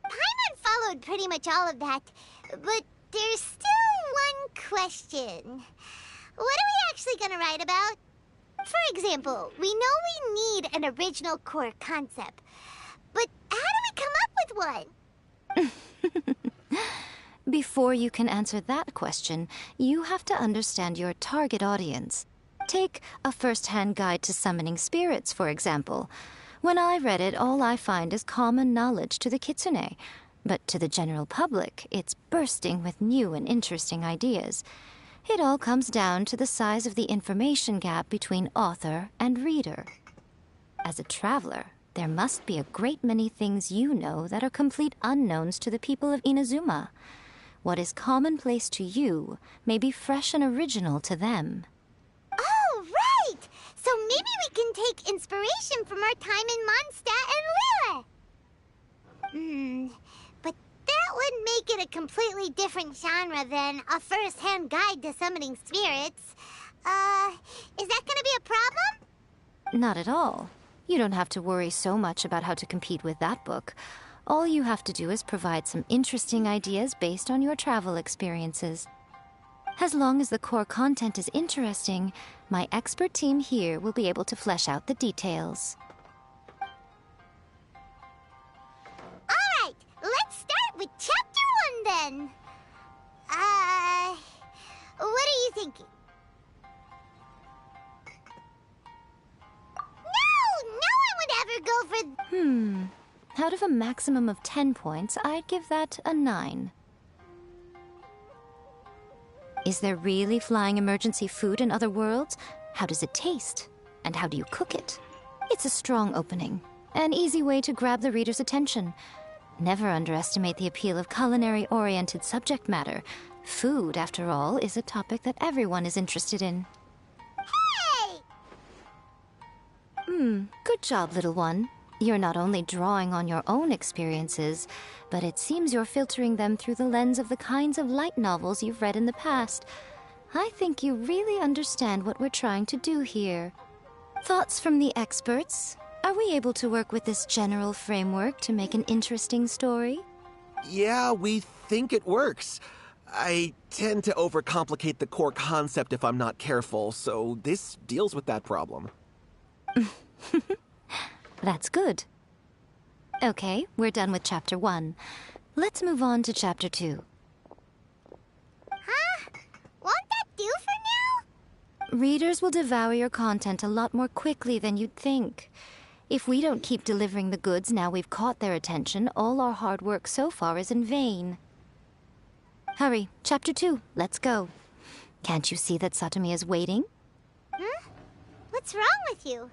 Paimon followed pretty much all of that, but there's still one question. What are we actually gonna write about? For example, we know we need an original core concept, but how do we come up with one? Before you can answer that question, you have to understand your target audience. Take a first-hand guide to summoning spirits, for example. When I read it, all I find is common knowledge to the kitsune. But to the general public, it's bursting with new and interesting ideas. It all comes down to the size of the information gap between author and reader. As a traveler, there must be a great many things you know that are complete unknowns to the people of Inazuma. What is commonplace to you may be fresh and original to them. Oh, right! So maybe we can take inspiration from our time in Mondstadt and Liyue. But that would make it a completely different genre than a first-hand guide to summoning spirits. Is that gonna be a problem? Not at all. You don't have to worry so much about how to compete with that book. All you have to do is provide some interesting ideas based on your travel experiences. As long as the core content is interesting, my expert team here will be able to flesh out the details. Alright, let's start with Chapter 1 then. What are you thinking? No one would ever go for... Out of a maximum of 10 points, I'd give that a 9. Is there really flying emergency food in other worlds? How does it taste? And how do you cook it? It's a strong opening. An easy way to grab the reader's attention. Never underestimate the appeal of culinary-oriented subject matter. Food, after all, is a topic that everyone is interested in. Hey! Good job, little one. You're not only drawing on your own experiences, but it seems you're filtering them through the lens of the kinds of light novels you've read in the past. I think you really understand what we're trying to do here. Thoughts from the experts? Are we able to work with this general framework to make an interesting story? Yeah, we think it works. I tend to overcomplicate the core concept if I'm not careful, so this deals with that problem. That's good. Okay, we're done with Chapter 1. Let's move on to Chapter 2. Huh? Won't that do for now? Readers will devour your content a lot more quickly than you'd think. If we don't keep delivering the goods now we've caught their attention, all our hard work so far is in vain. Hurry, Chapter 2, let's go. Can't you see that Satomi is waiting? Huh? What's wrong with you?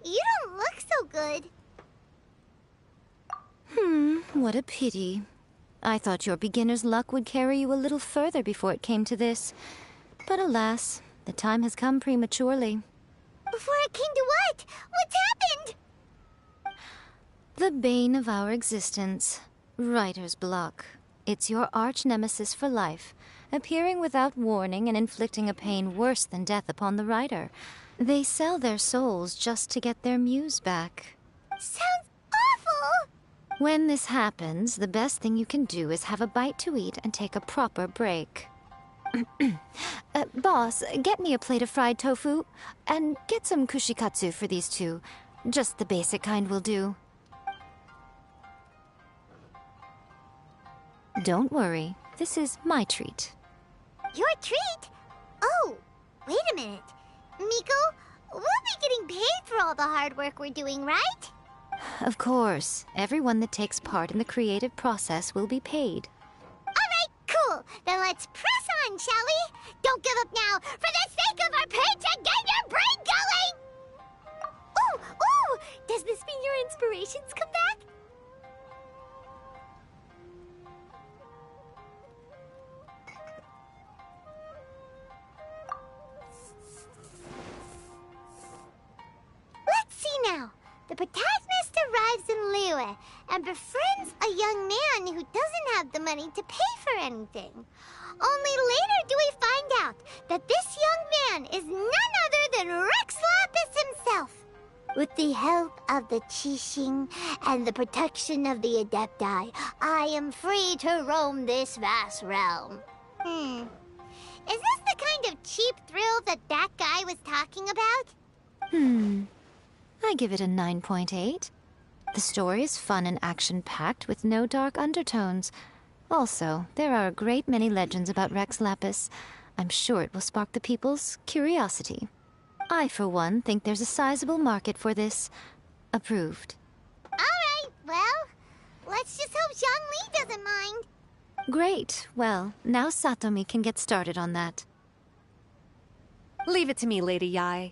You don't look so good. What a pity. I thought your beginner's luck would carry you a little further before it came to this. But alas, the time has come prematurely. Before it came to what? What's happened? The bane of our existence. Writer's block. It's your arch-nemesis for life, appearing without warning and inflicting a pain worse than death upon the writer. They sell their souls just to get their muse back. Sounds awful! When this happens, the best thing you can do is have a bite to eat and take a proper break. Boss, get me a plate of fried tofu, and get some kushikatsu for these two. Just the basic kind will do. Don't worry, this is my treat. Your treat? Oh, wait a minute. Miko, we'll be getting paid for all the hard work we're doing, right? Of course, everyone that takes part in the creative process will be paid. Alright, cool. Then let's press on, shall we? Don't give up now. For the sake of our paycheck, get your brain going! Ooh, ooh! Does this mean your inspirations come back? Let's see now. The protagonist arrives in Liyue and befriends a young man who doesn't have the money to pay for anything. Only later do we find out that this young man is none other than Rex Lapis himself. With the help of the Qixing and the protection of the Adepti, I am free to roam this vast realm. Is this the kind of cheap thrill that guy was talking about? I give it a 9.8. The story is fun and action-packed with no dark undertones. Also, there are a great many legends about Rex Lapis. I'm sure it will spark the people's curiosity. I, for one, think there's a sizable market for this. Approved. Alright, well, let's just hope Zhongli doesn't mind. Great. Well, now Satomi can get started on that. Leave it to me, Lady Yae.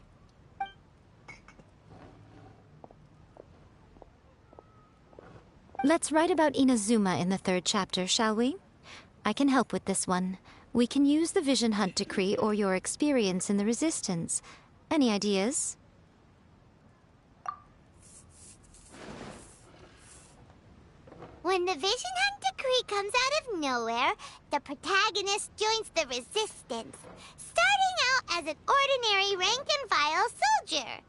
Let's write about Inazuma in the 3rd chapter, shall we? I can help with this one. We can use the Vision Hunt decree or your experience in the Resistance. Any ideas? When the Vision Hunt decree comes out of nowhere, the protagonist joins the Resistance, starting out as an ordinary rank-and-file soldier.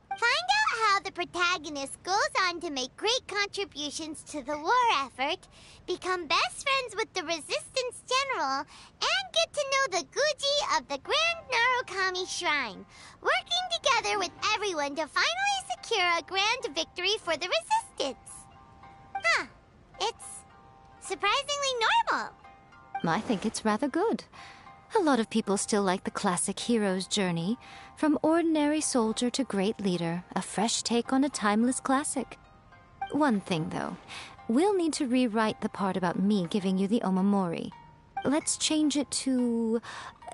Find out how the protagonist goes on to make great contributions to the war effort, become best friends with the Resistance General, and get to know the Guji of the Grand Narukami Shrine, working together with everyone to finally secure a grand victory for the Resistance. Huh. It's surprisingly normal. I think it's rather good. A lot of people still like the classic hero's journey, from ordinary soldier to great leader, a fresh take on a timeless classic. One thing, though, we'll need to rewrite the part about me giving you the Omamori. Let's change it to...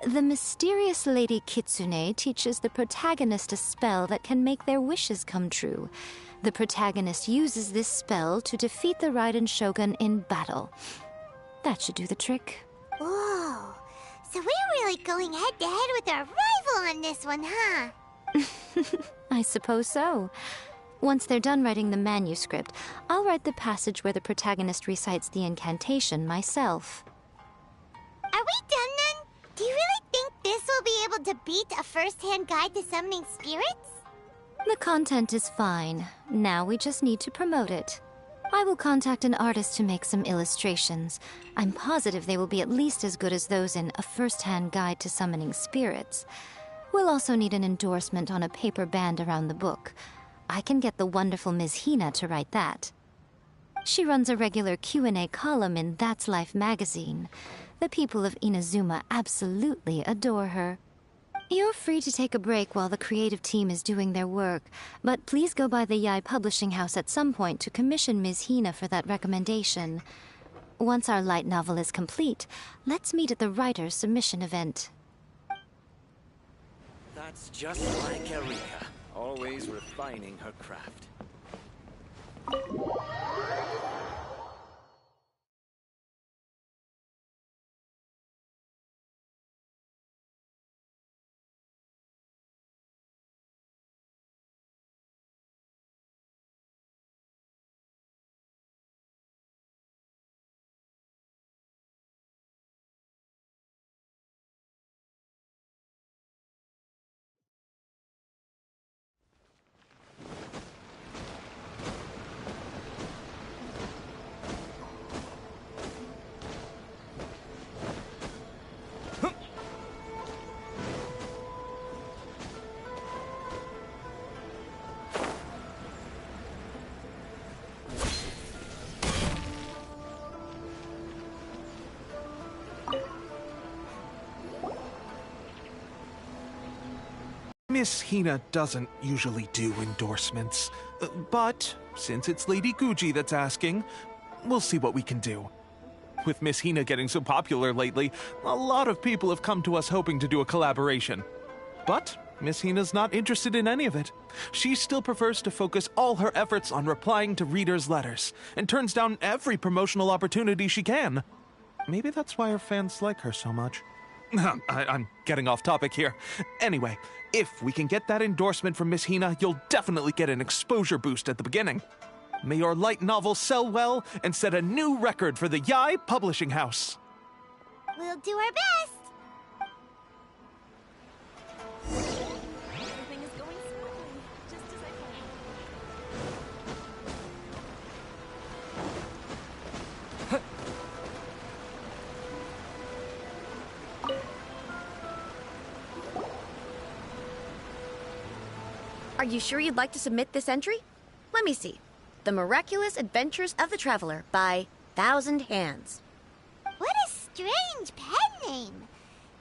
The mysterious Lady Kitsune teaches the protagonist a spell that can make their wishes come true. The protagonist uses this spell to defeat the Raiden Shogun in battle. That should do the trick. Whoa. So we're really going head-to-head with our rival on this one, huh? I suppose so. Once they're done writing the manuscript, I'll write the passage where the protagonist recites the incantation myself. Are we done then? Do you really think this will be able to beat a first-hand guide to summoning spirits? The content is fine. Now we just need to promote it. I will contact an artist to make some illustrations. I'm positive they will be at least as good as those in A First-Hand Guide to Summoning Spirits. We'll also need an endorsement on a paper band around the book. I can get the wonderful Ms. Hina to write that. She runs a regular Q&A column in That's Life magazine. The people of Inazuma absolutely adore her. You're free to take a break while the creative team is doing their work, but please go by the Yae Publishing House at some point to commission Ms. Hina for that recommendation. Once our light novel is complete, let's meet at the writer's submission event. That's just like Erika, always refining her craft. Miss Hina doesn't usually do endorsements, but since it's Lady Guji that's asking, we'll see what we can do. With Miss Hina getting so popular lately, a lot of people have come to us hoping to do a collaboration. But Miss Hina's not interested in any of it. She still prefers to focus all her efforts on replying to readers' letters, and turns down every promotional opportunity she can. Maybe that's why her fans like her so much. I'm getting off topic here. Anyway, if we can get that endorsement from Miss Hina, you'll definitely get an exposure boost at the beginning. May your light novel sell well and set a new record for the Yae Publishing House. We'll do our best. Everything is going smoothly, just as I planned. Are you sure you'd like to submit this entry? Let me see. The Miraculous Adventures of the Traveler by Thousand Hands. What a strange pen name.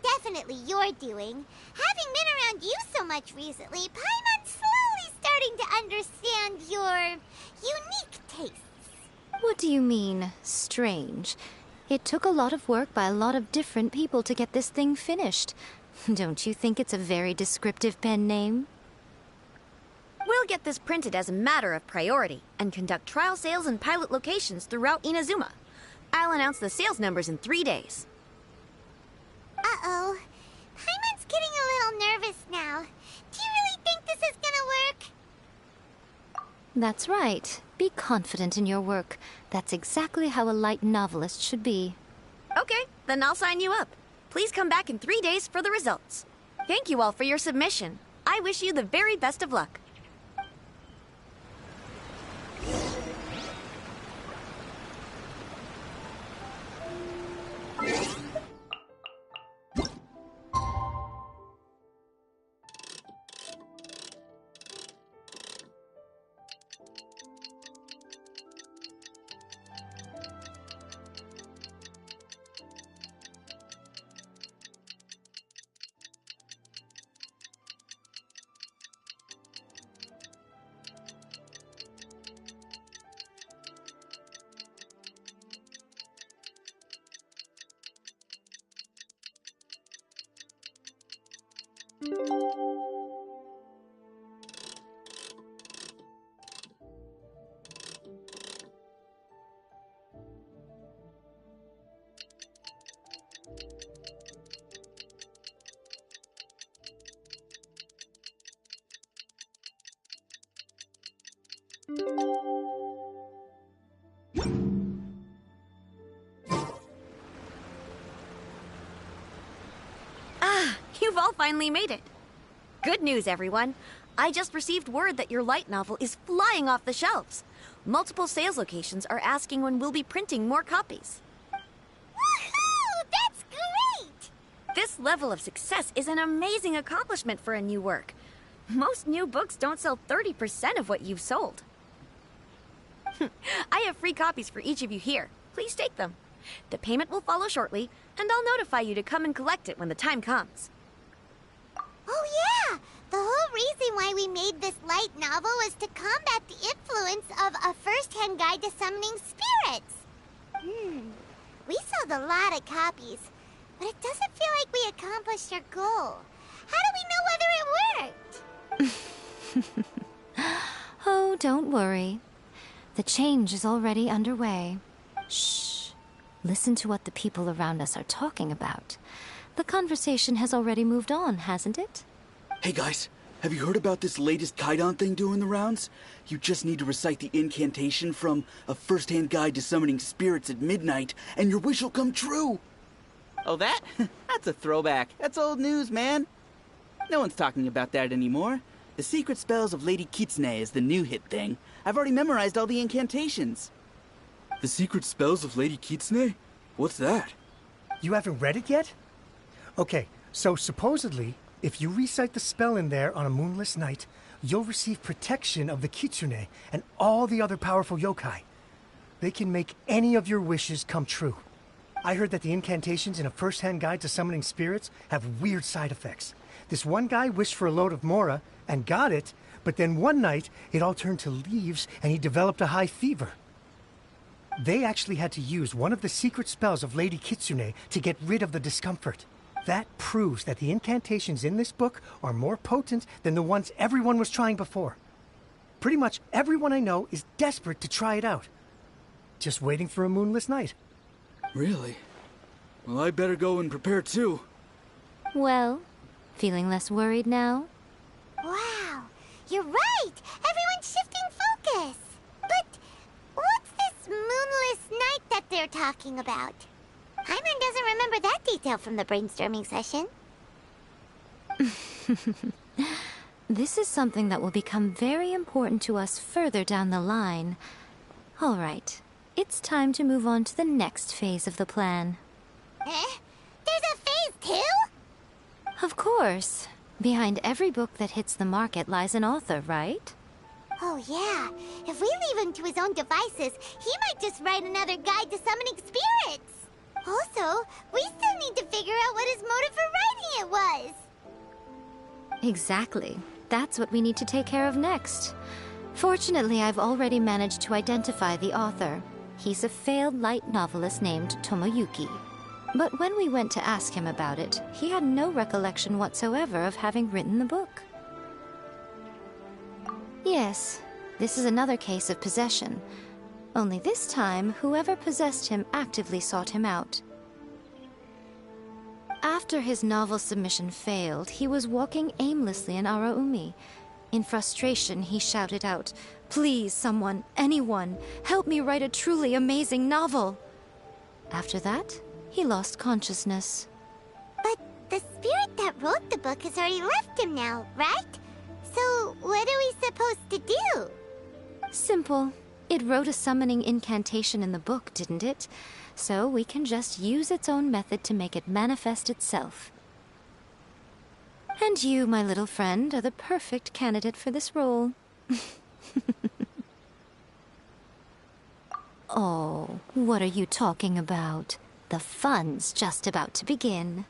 Definitely your doing. Having been around you so much recently, Paimon's slowly starting to understand your unique tastes. What do you mean, strange? It took a lot of work by a lot of different people to get this thing finished. Don't you think it's a very descriptive pen name? We'll get this printed as a matter of priority and conduct trial sales in pilot locations throughout Inazuma. I'll announce the sales numbers in 3 days. Uh-oh. Paimon's getting a little nervous now. Do you really think this is gonna work? That's right. Be confident in your work. That's exactly how a light novelist should be. Okay, then I'll sign you up. Please come back in 3 days for the results. Thank you all for your submission. I wish you the very best of luck. You've all finally made it. Good news, everyone. I just received word that your light novel is flying off the shelves. Multiple sales locations are asking when we'll be printing more copies. Woohoo! That's great! This level of success is an amazing accomplishment for a new work. Most new books don't sell 30% of what you've sold. I have free copies for each of you here. Please take them. The payment will follow shortly, and I'll notify you to come and collect it when the time comes. Oh yeah! The whole reason why we made this light novel was to combat the influence of a first-hand guide to summoning spirits. We sold a lot of copies, but it doesn't feel like we accomplished our goal. How do we know whether it worked? Oh, don't worry. The change is already underway. Shh. Listen to what the people around us are talking about. The conversation has already moved on, hasn't it? Hey guys, have you heard about this latest Kaidan thing doing the rounds? You just need to recite the incantation from A First-Hand Guide to Summoning Spirits at midnight, and your wish will come true! Oh, that? That's a throwback. That's old news, man. No one's talking about that anymore. The Secret Spells of Lady Kitsune is the new hit thing. I've already memorized all the incantations. The Secret Spells of Lady Kitsune? What's that? You haven't read it yet? Okay, so supposedly, if you recite the spell in there on a moonless night, you'll receive protection of the Kitsune and all the other powerful yokai. They can make any of your wishes come true. I heard that the incantations in A First-Hand Guide to Summoning Spirits have weird side effects. This one guy wished for a load of mora and got it, but then one night it all turned to leaves and he developed a high fever. They actually had to use one of the secret spells of Lady Kitsune to get rid of the discomfort. That proves that the incantations in this book are more potent than the ones everyone was trying before. Pretty much everyone I know is desperate to try it out. Just waiting for a moonless night. Really? Well, I better go and prepare too. Well, feeling less worried now? Wow, you're right! Everyone's shifting focus! But what's this moonless night that they're talking about? Paimon doesn't remember that detail from the brainstorming session. This is something that will become very important to us further down the line. All right, it's time to move on to the next phase of the plan. Eh? There's a phase 2? Of course. Behind every book that hits the market lies an author, right? Oh yeah, if we leave him to his own devices, he might just write another guide to summoning spirits. Also, we still need to figure out what his motive for writing it was. Exactly. That's what we need to take care of next. Fortunately, I've already managed to identify the author. He's a failed light novelist named Tomoyuki. But when we went to ask him about it, he had no recollection whatsoever of having written the book. Yes, this is another case of possession. Only this time, whoever possessed him actively sought him out. After his novel submission failed, he was walking aimlessly in Araumi. In frustration, he shouted out, "Please, someone, anyone, help me write a truly amazing novel!" After that, he lost consciousness. But the spirit that wrote the book has already left him now, right? So what are we supposed to do? Simple. It wrote a summoning incantation in the book, didn't it? So we can just use its own method to make it manifest itself. And you, my little friend, are the perfect candidate for this role. Oh, what are you talking about? The fun's just about to begin.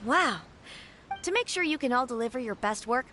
Wow. To make sure you can all deliver your best work,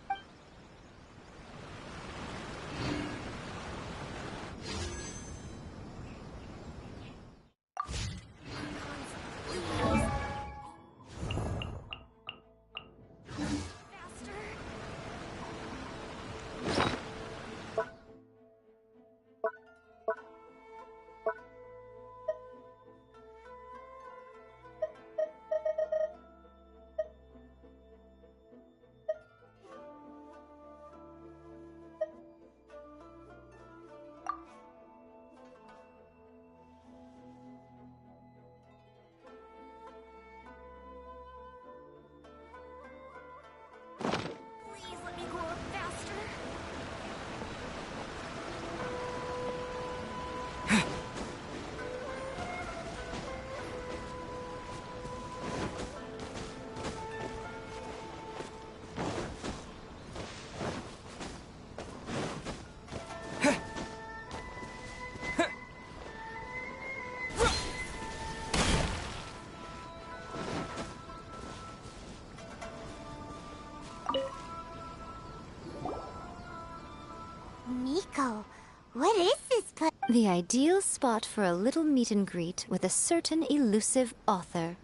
Miko, what is this place? The ideal spot for a little meet and greet with a certain elusive author.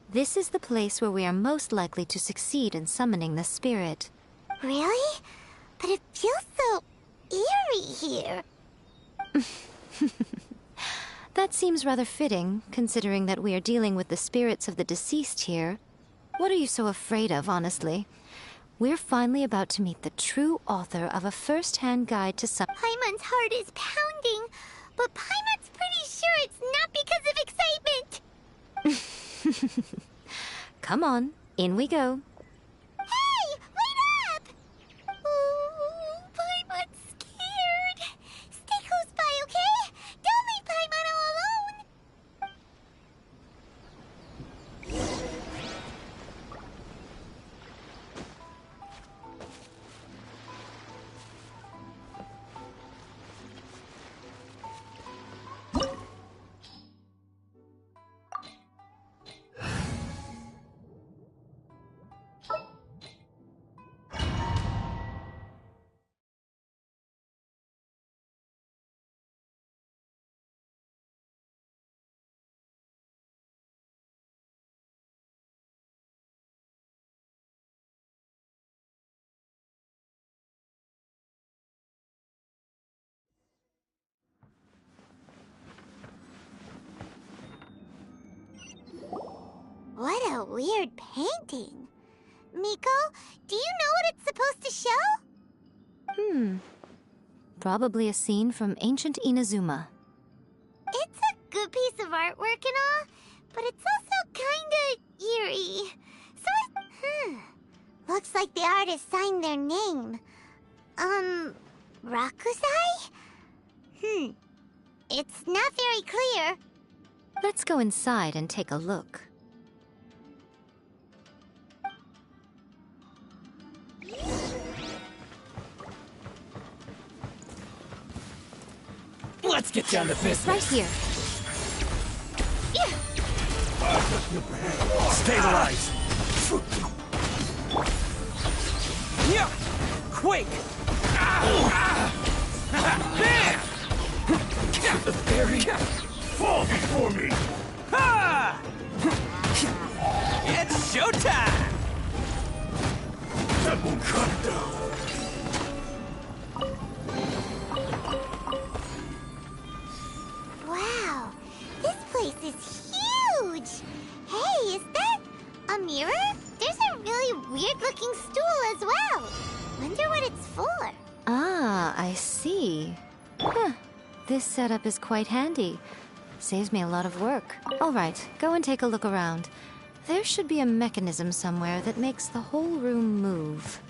This is the place where we are most likely to succeed in summoning the spirit. Really? But it feels so eerie here. That seems rather fitting, considering that we are dealing with the spirits of the deceased here. What are you so afraid of, honestly? We're finally about to meet the true author of a first-hand guide to some... Paimon's heart is pounding, but Paimon's pretty sure it's not because of excitement. Come on, in we go. Hey, wait up! Oh, Paimon's scared. Stay close by, okay? Don't leave Paimon all alone. a weird painting. Miko, do you know what it's supposed to show? Probably a scene from ancient Inazuma. It's a good piece of artwork and all, but it's also kinda eerie. So looks like the artist signed their name. Rakusai? It's not very clear. Let's go inside and take a look. Let's get down to business. Right here. Stabilize. Yeah. Quake. Bam! The fairy. Fall before me. Ha! It's showtime. Double cut. Wow, this place is huge! Hey, is that a mirror? There's a really weird-looking stool as well. Wonder what it's for. Ah, I see. This setup is quite handy. Saves me a lot of work. All right, go and take a look around. There should be a mechanism somewhere that makes the whole room move.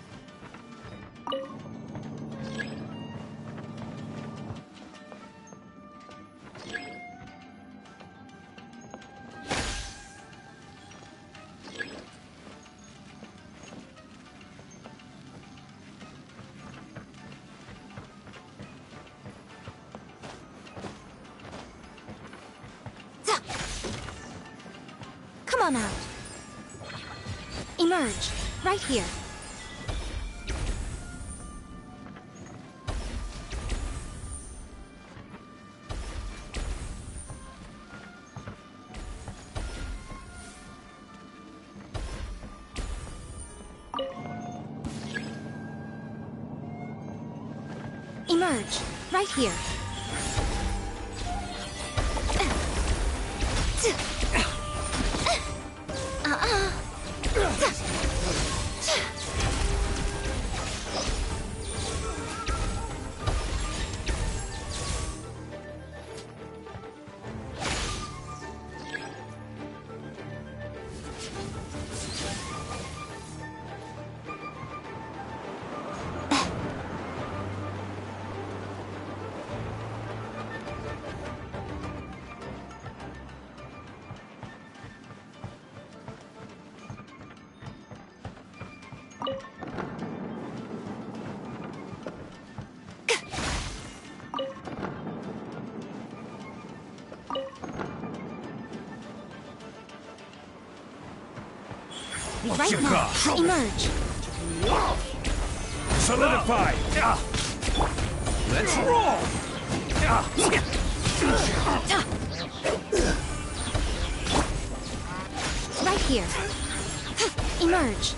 Come on out. Emerge. Right here. Emerge. Right here. Right now, emerge. Solidify. Let's roll. Right here. Emerge.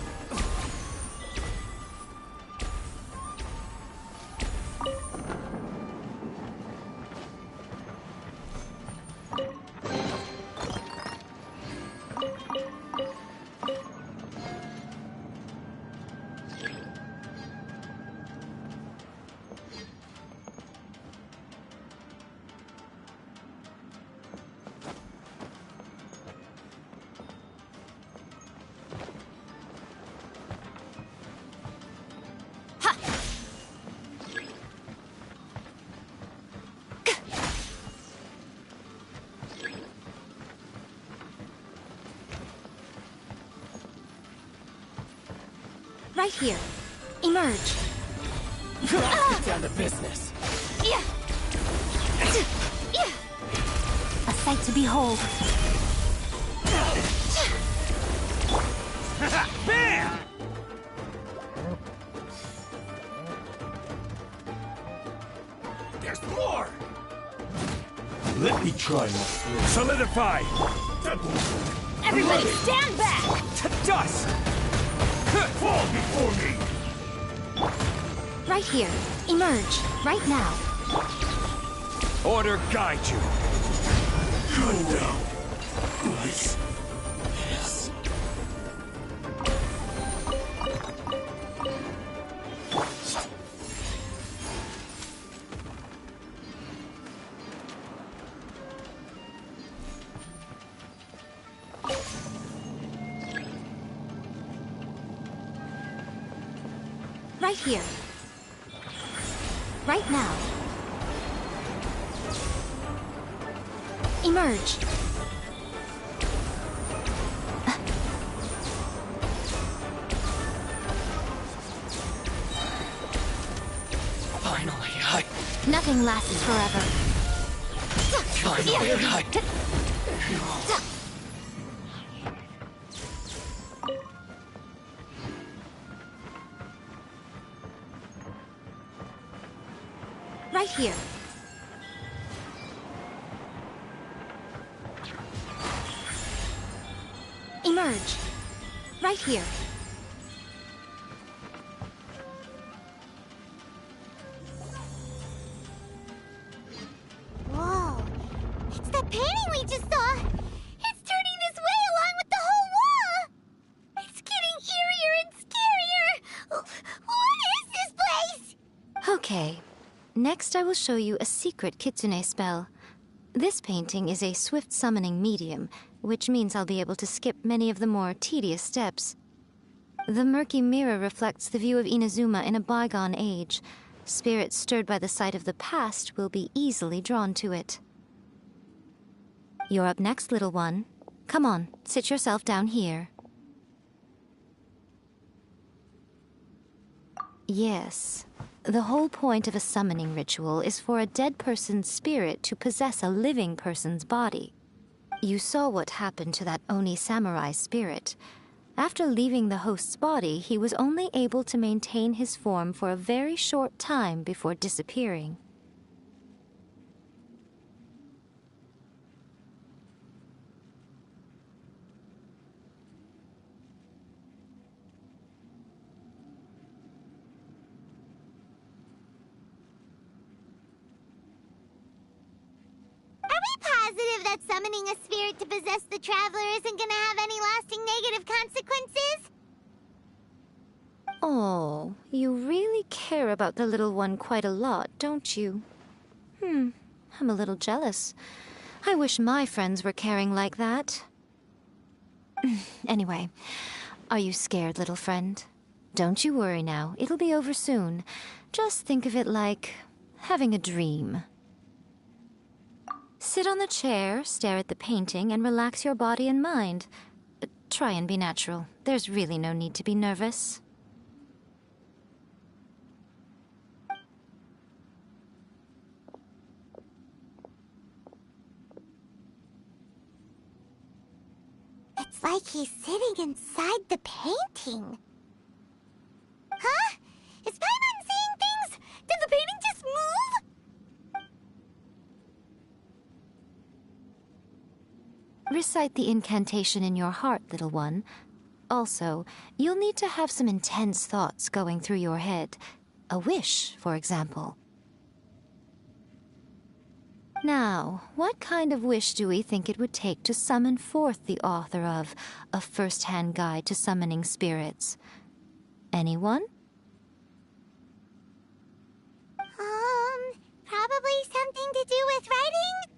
Right here. Emerge. Get down to business. A sight to behold. Bam! There's more! Let me try my solidify! Everybody stand back! To dust! Fall before me! Right here. Emerge. Right now. Order guide you. Go down. This is Right here. Right now. Emerge. Finally, Nothing lasts forever. Right here. Emerge. Right here. Whoa. It's the painting we just saw. It's turning this way along with the whole wall. It's getting eerier and scarier. What is this place? Okay. Next I will show you a secret kitsune spell. This painting is a swift summoning medium, which means I'll be able to skip many of the more tedious steps. The murky mirror reflects the view of Inazuma in a bygone age. Spirits stirred by the sight of the past will be easily drawn to it. You're up next, little one. Come on, sit yourself down here. Yes. The whole point of a summoning ritual is for a dead person's spirit to possess a living person's body. You saw what happened to that Oni samurai spirit. After leaving the host's body, he was only able to maintain his form for a very short time before disappearing. Positive that summoning a spirit to possess the traveler isn't gonna have any lasting negative consequences? Oh, you really care about the little one quite a lot, don't you? I'm a little jealous. I wish my friends were caring like that. Anyway, are you scared, little friend? Don't you worry now, it'll be over soon. Just think of it like having a dream. Sit on the chair, stare at the painting, and relax your body and mind. Try and be natural. There's really no need to be nervous. It's like he's sitting inside the painting. Huh? Is Paimon seeing things? Did the painting just move? Recite the incantation in your heart, little one. Also, you'll need to have some intense thoughts going through your head. A wish, for example. Now, what kind of wish do we think it would take to summon forth the author of A First-Hand Guide to Summoning Spirits? Anyone? Probably something to do with writing?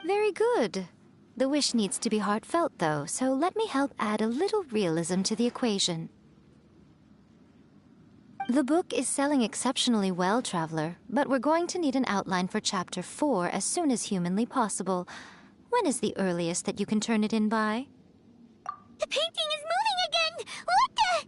Very good. The wish needs to be heartfelt, though, so let me help add a little realism to the equation. The book is selling exceptionally well, Traveler, but we're going to need an outline for Chapter 4 as soon as humanly possible. When is the earliest that you can turn it in by? The painting is moving again! What the...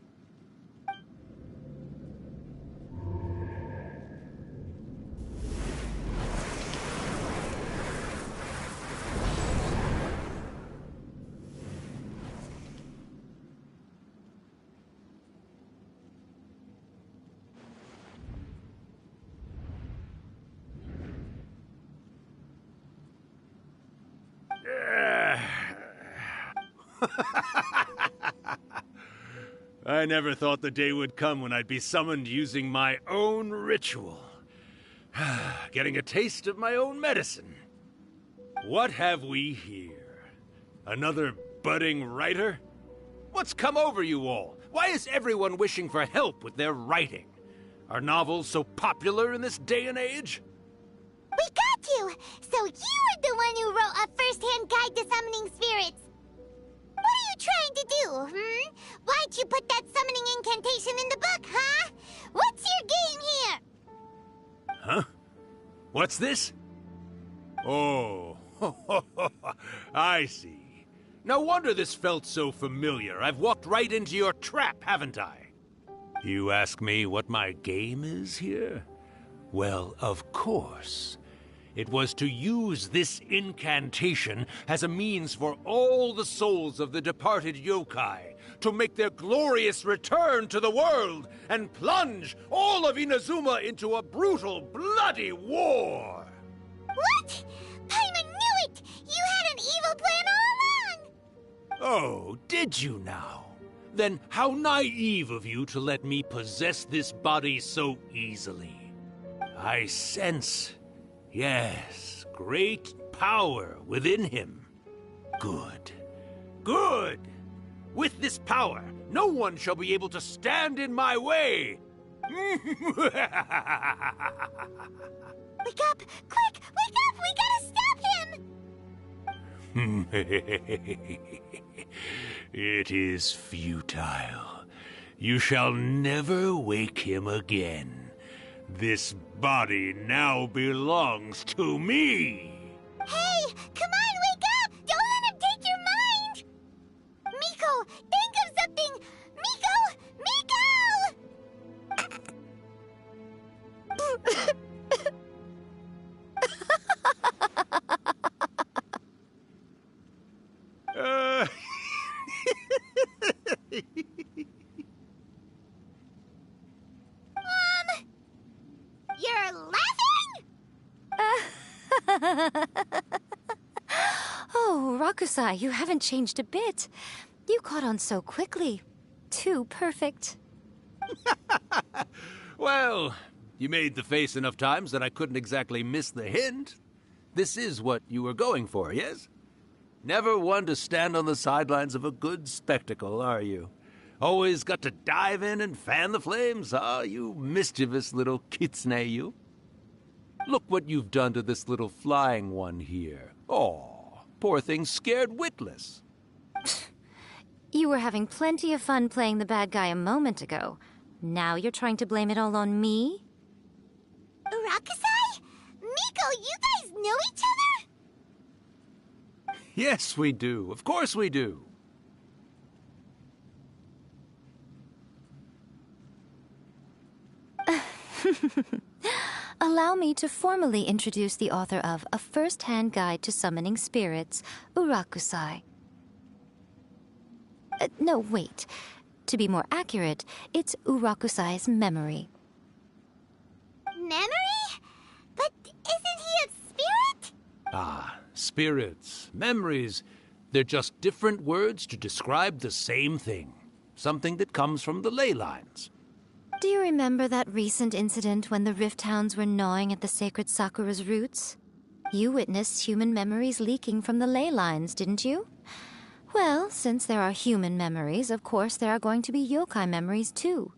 I never thought the day would come when I'd be summoned using my own ritual. Getting a taste of my own medicine. What have we here? Another budding writer? What's come over you all? Why is everyone wishing for help with their writing? Are novels so popular in this day and age? We got you! So you were the one who wrote A First-Hand Guide to Summoning Spirits! What are you trying to do, Why'd you you put that summoning incantation in the book, huh? What's your game here? Huh? What's this? Oh, I see. No wonder this felt so familiar. I've walked right into your trap, haven't I? You ask me what my game is here? Well, of course. It was to use this incantation as a means for all the souls of the departed yokai to make their glorious return to the world and plunge all of Inazuma into a brutal, bloody war! What? Paimon knew it! You had an evil plan all along! Oh, did you now? Then how naive of you to let me possess this body so easily. I sense, yes, great power within him. Good. Good! With this power, no one shall be able to stand in my way! Wake up! Quick! Wake up! We gotta stop him! It is futile. You shall never wake him again. This body now belongs to me! Hey! Come on, wake up! Don't let him take your mind! Miko, think of something! Miko! You're laughing? Oh, Rakusai, you haven't changed a bit. You caught on so quickly. Too perfect. Well, you made the face enough times that I couldn't exactly miss the hint. This is what you were going for, yes? Never one to stand on the sidelines of a good spectacle, are you? Always got to dive in and fan the flames, huh? You mischievous little kitsune, you. Look what you've done to this little flying one here. Oh, poor thing scared witless. You were having plenty of fun playing the bad guy a moment ago. Now you're trying to blame it all on me? Rakusai? Miko, you guys know each other? Yes, we do. Of course we do. Allow me to formally introduce the author of A First-Hand Guide to Summoning Spirits, Urakusai. No, wait. To be more accurate, it's Urakusai's memory. Memory? But isn't he a spirit? Ah, spirits, memories. They're just different words to describe the same thing. Something that comes from the ley lines. Do you remember that recent incident when the Rift Hounds were gnawing at the sacred Sakura's roots? You witnessed human memories leaking from the ley lines, didn't you? Well, since there are human memories, of course there are going to be yokai memories too.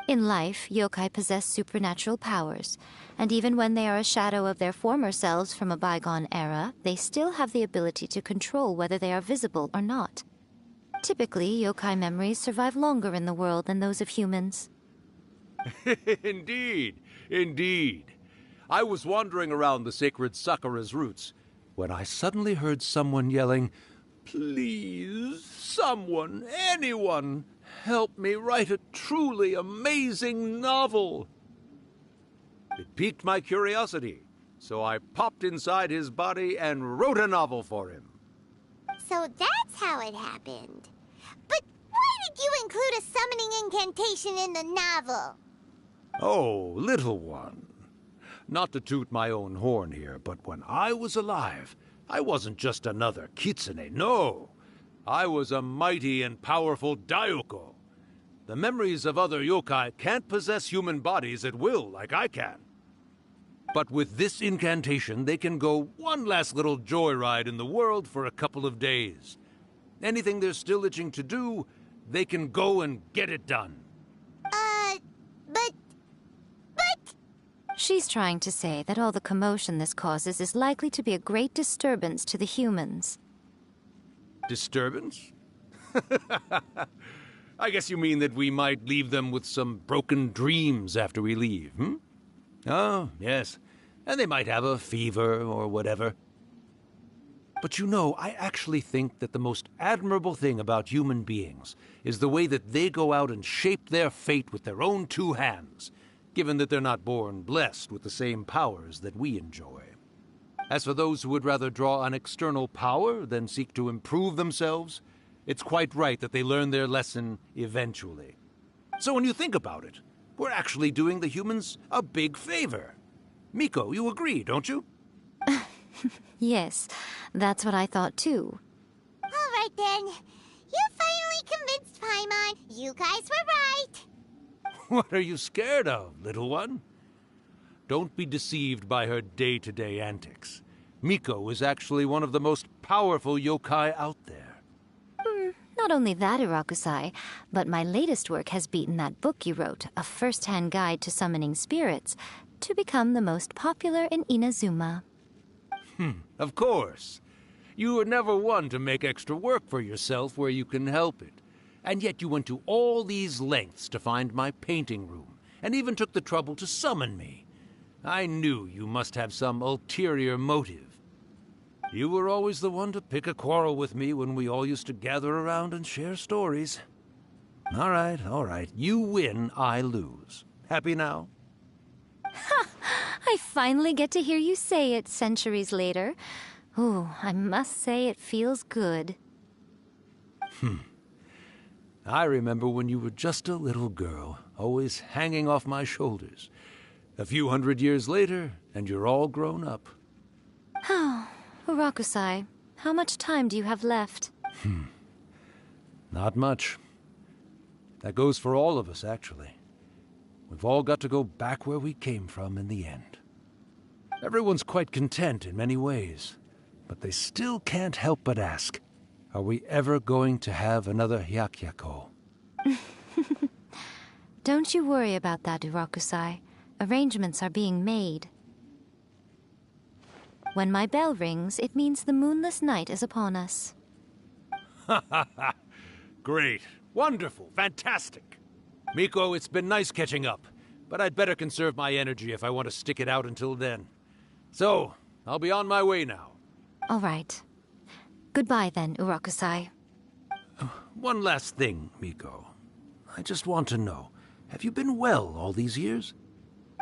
In life, yokai possess supernatural powers, and even when they are a shadow of their former selves from a bygone era, they still have the ability to control whether they are visible or not. Typically, yokai memories survive longer in the world than those of humans. Indeed, indeed. I was wandering around the sacred Sakura's roots when I suddenly heard someone yelling, "Please, someone, anyone, help me write a truly amazing novel." It piqued my curiosity, so I popped inside his body and wrote a novel for him. So that's how it happened. But why did you include a summoning incantation in the novel? Oh, little one. Not to toot my own horn here, but when I was alive, I wasn't just another kitsune, no. I was a mighty and powerful Daiyoko. The memories of other yokai can't possess human bodies at will like I can. But with this incantation, they can go one last little joyride in the world for a couple of days. Anything they're still itching to do, they can go and get it done. But... She's trying to say that all the commotion this causes is likely to be a great disturbance to the humans. Disturbance? I guess you mean that we might leave them with some broken dreams after we leave, hmm? Oh, yes. And they might have a fever or whatever. But you know, I actually think that the most admirable thing about human beings is the way that they go out and shape their fate with their own two hands, given that they're not born blessed with the same powers that we enjoy. As for those who would rather draw on external power than seek to improve themselves, it's quite right that they learn their lesson eventually. So when you think about it, we're actually doing the humans a big favor. Miko, you agree, don't you? Yes, that's what I thought too. All right then. You finally convinced Paimon. You guys were right. What are you scared of, little one? Don't be deceived by her day-to-day antics. Miko is actually one of the most powerful yokai out there. Not only that, Irakusai, but my latest work has beaten that book you wrote, A First-Hand Guide to Summoning Spirits, to become the most popular in Inazuma. Of course. You were never one to make extra work for yourself where you can help it. And yet you went to all these lengths to find my painting room, and even took the trouble to summon me. I knew you must have some ulterior motive. You were always the one to pick a quarrel with me when we all used to gather around and share stories. All right. You win, I lose. Happy now? I finally get to hear you say it centuries later. Ooh, I must say it feels good. I remember when you were just a little girl, always hanging off my shoulders. A few 100 years later, and you're all grown up. Oh, Urakusai, how much time do you have left? Not much. That goes for all of us, actually. We've all got to go back where we came from in the end. Everyone's quite content in many ways, but they still can't help but ask, are we ever going to have another Hyakyako? Don't you worry about that, Urakusai. Arrangements are being made. When my bell rings, it means the moonless night is upon us. Great. Wonderful. Fantastic. Miko, it's been nice catching up, but I'd better conserve my energy if I want to stick it out until then. So, I'll be on my way now. All right. Goodbye then, Urakusai. One last thing, Miko. I just want to know, have you been well all these years?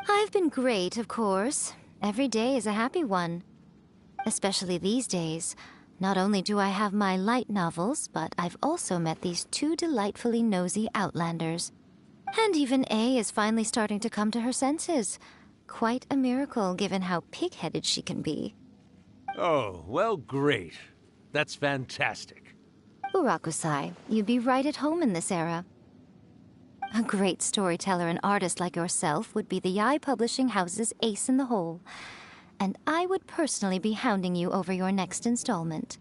I've been great, of course. Every day is a happy one. Especially these days. Not only do I have my light novels, but I've also met these two delightfully nosy outlanders. And even A is finally starting to come to her senses. Quite a miracle, given how pig-headed she can be. Oh, well, great. That's fantastic. Urakusai, you'd be right at home in this era. A great storyteller and artist like yourself would be the Yae Publishing House's ace in the hole. And I would personally be hounding you over your next installment.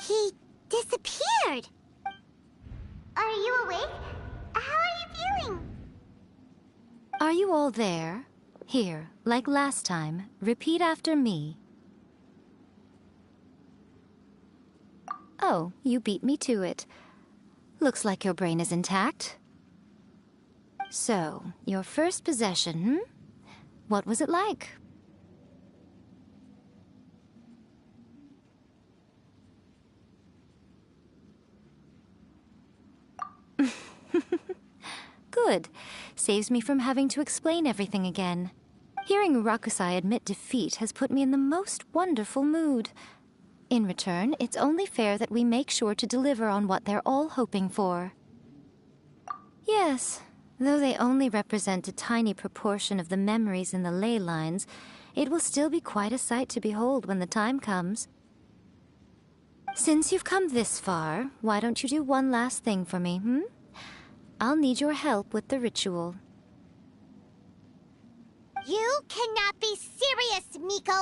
He disappeared. Are you awake? How are you feeling? Are you all there? Here, like last time, repeat after me. Oh, you beat me to it. Looks like your brain is intact. So, your first possession, What was it like? Good. Saves me from having to explain everything again. Hearing Rakusai admit defeat has put me in the most wonderful mood. In return, it's only fair that we make sure to deliver on what they're all hoping for. Yes, though they only represent a tiny proportion of the memories in the ley lines, it will still be quite a sight to behold when the time comes. Since you've come this far, why don't you do one last thing for me, I'll need your help with the ritual. You cannot be serious, Miko.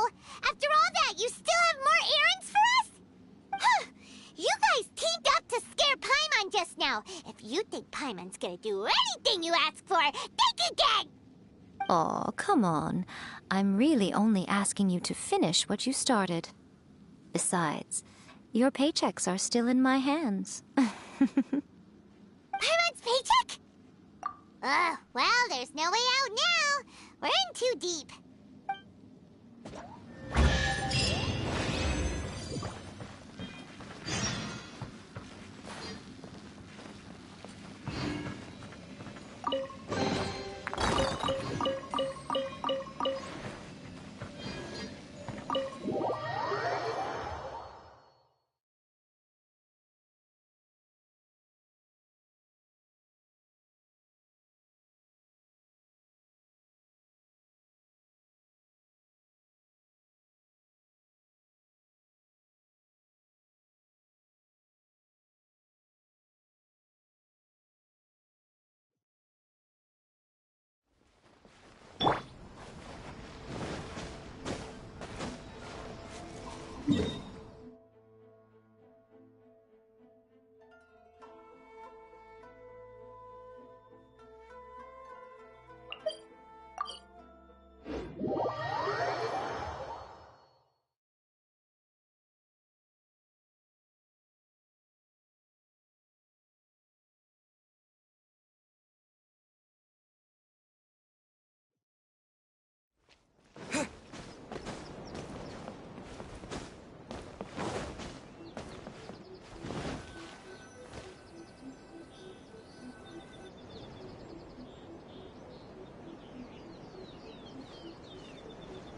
After all that, you still have more errands for us? You guys teamed up to scare Paimon just now. If you think Paimon's gonna do anything you ask for, think again! Aw, come on. I'm really only asking you to finish what you started. Besides, your paychecks are still in my hands. Paimon's paycheck? Well, there's no way out now. We're in too deep.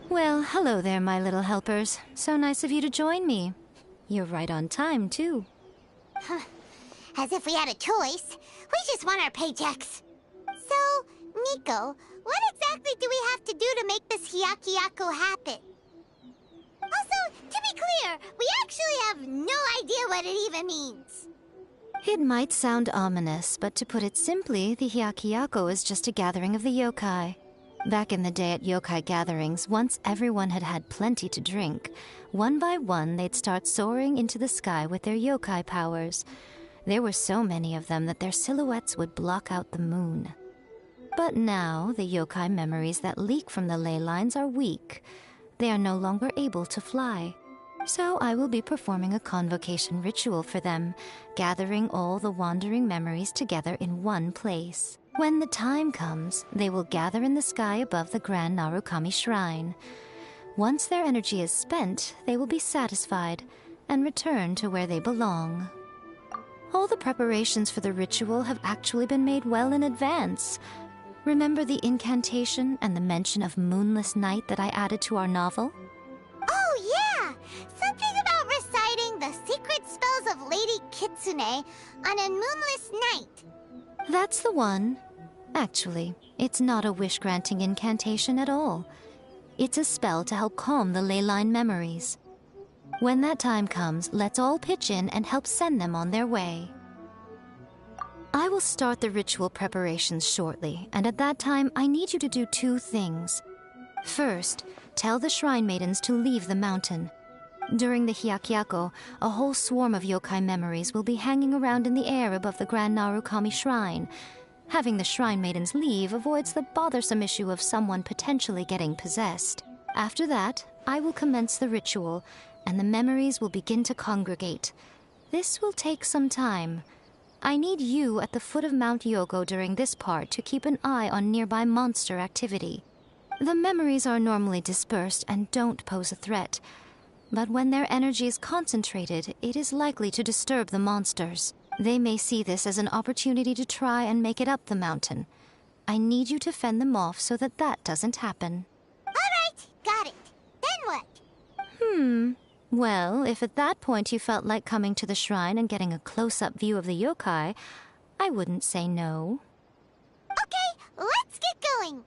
Well, hello there, my little helpers. So nice of you to join me. You're right on time, too. As if we had a choice. We just want our paychecks. So, Miko, what exactly do we have to do to make this Hyakyako happen? Also, to be clear, we actually have no idea what it even means. It might sound ominous, but to put it simply, the Hyakyako is just a gathering of the yokai. Back in the day at yokai gatherings, once everyone had had plenty to drink, one by one they'd start soaring into the sky with their yokai powers. There were so many of them that their silhouettes would block out the moon. But now, the yokai memories that leak from the ley lines are weak. They are no longer able to fly. So I will be performing a convocation ritual for them, gathering all the wandering memories together in one place. When the time comes, they will gather in the sky above the Grand Narukami Shrine. Once their energy is spent, they will be satisfied and return to where they belong. All the preparations for the ritual have actually been made well in advance. Remember the incantation and the mention of moonless night that I added to our novel? Oh, yeah! Something about reciting the secret spells of Lady Kitsune on a moonless night. That's the one. Actually, it's not a wish-granting incantation at all. It's a spell to help calm the ley line memories. When that time comes, let's all pitch in and help send them on their way. I will start the ritual preparations shortly, and at that time, I need you to do two things. First, tell the Shrine Maidens to leave the mountain. During the Hyakyako, a whole swarm of yokai memories will be hanging around in the air above the Grand Narukami Shrine. Having the Shrine Maidens leave avoids the bothersome issue of someone potentially getting possessed. After that, I will commence the ritual, and the memories will begin to congregate. This will take some time. I need you at the foot of Mount Yogo during this part to keep an eye on nearby monster activity. The memories are normally dispersed and don't pose a threat, but when their energy is concentrated, it is likely to disturb the monsters. They may see this as an opportunity to try and make it up the mountain. I need you to fend them off so that that doesn't happen. All right, got it. Then what? Well, if at that point you felt like coming to the shrine and getting a close-up view of the yokai, I wouldn't say no. Okay, let's get going.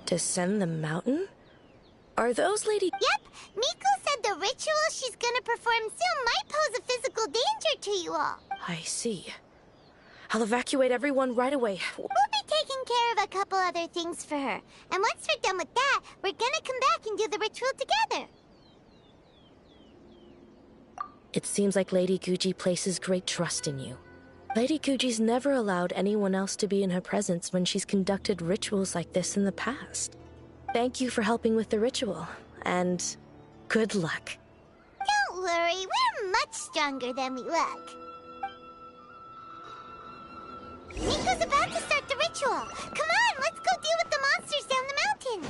Descend the mountain? Are those lady— Yep, Miko said the ritual she's gonna perform soon might pose a physical danger to you all. I see. I'll evacuate everyone right away. We'll be taking care of a couple other things for her. And once we're done with that, we're gonna come back and do the ritual together. It seems like Lady Guji places great trust in you. Lady Guji's never allowed anyone else to be in her presence when she's conducted rituals like this in the past. Thank you for helping with the ritual, and good luck. Don't worry, we're much stronger than we look. Miko's about to start the ritual. Come on, let's go deal with the monsters down the mountain.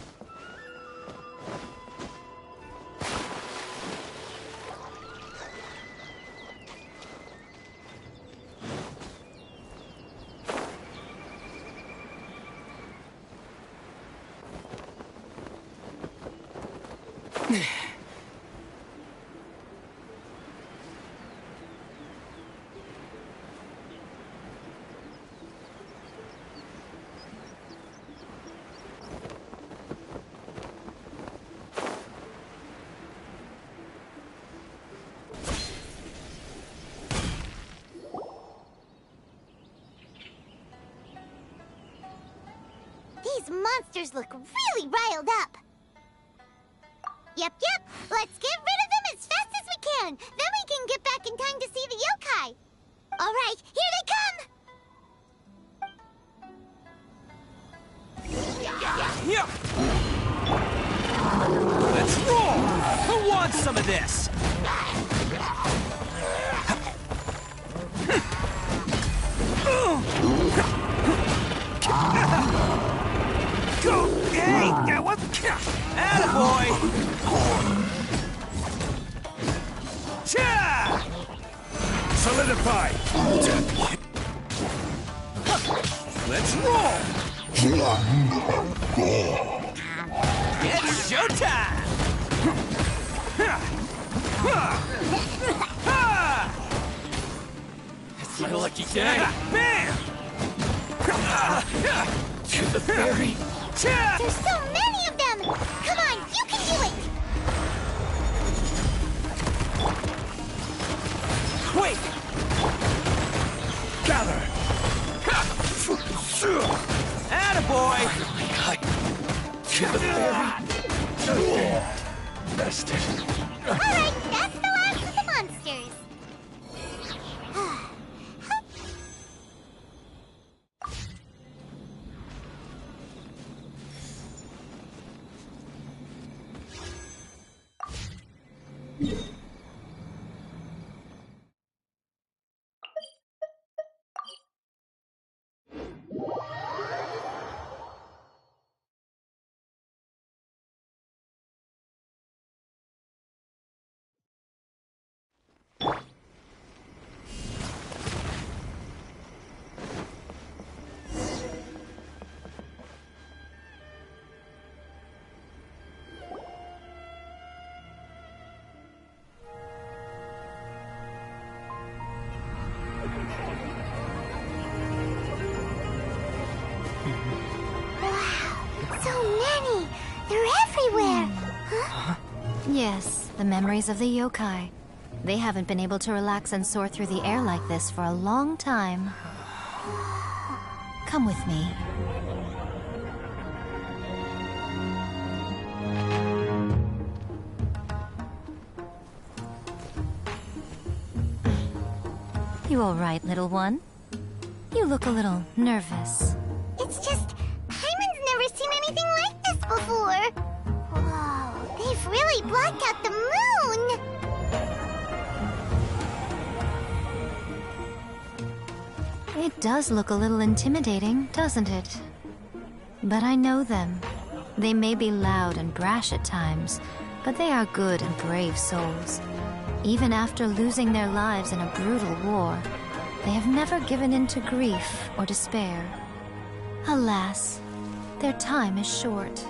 These monsters look really riled up. Yep. Let's get rid of them as fast as we can. Then we can get back in time to see the yokai. All right, here they come. Yeah. Let's roll! Who wants some of this? Go! Hey! What? Attaboy! Cha! Solidify! Let's roll! It's showtime! It's my lucky day! Bam! To the ferry! There's so many of them! Come on, you can do it! Wait! Gather! Attaboy! To the ferry! Bested. Alright, that's the last of the monsters. Yes, the memories of the yokai. They haven't been able to relax and soar through the air like this for a long time. Come with me. You all right, little one? You look a little nervous. It's just, Paimon's never seen anything like this before. Whoa, they've really blocked out the moon! It does look a little intimidating, doesn't it? But I know them. They may be loud and brash at times, but they are good and brave souls. Even after losing their lives in a brutal war, they have never given in to grief or despair. Alas, their time is short.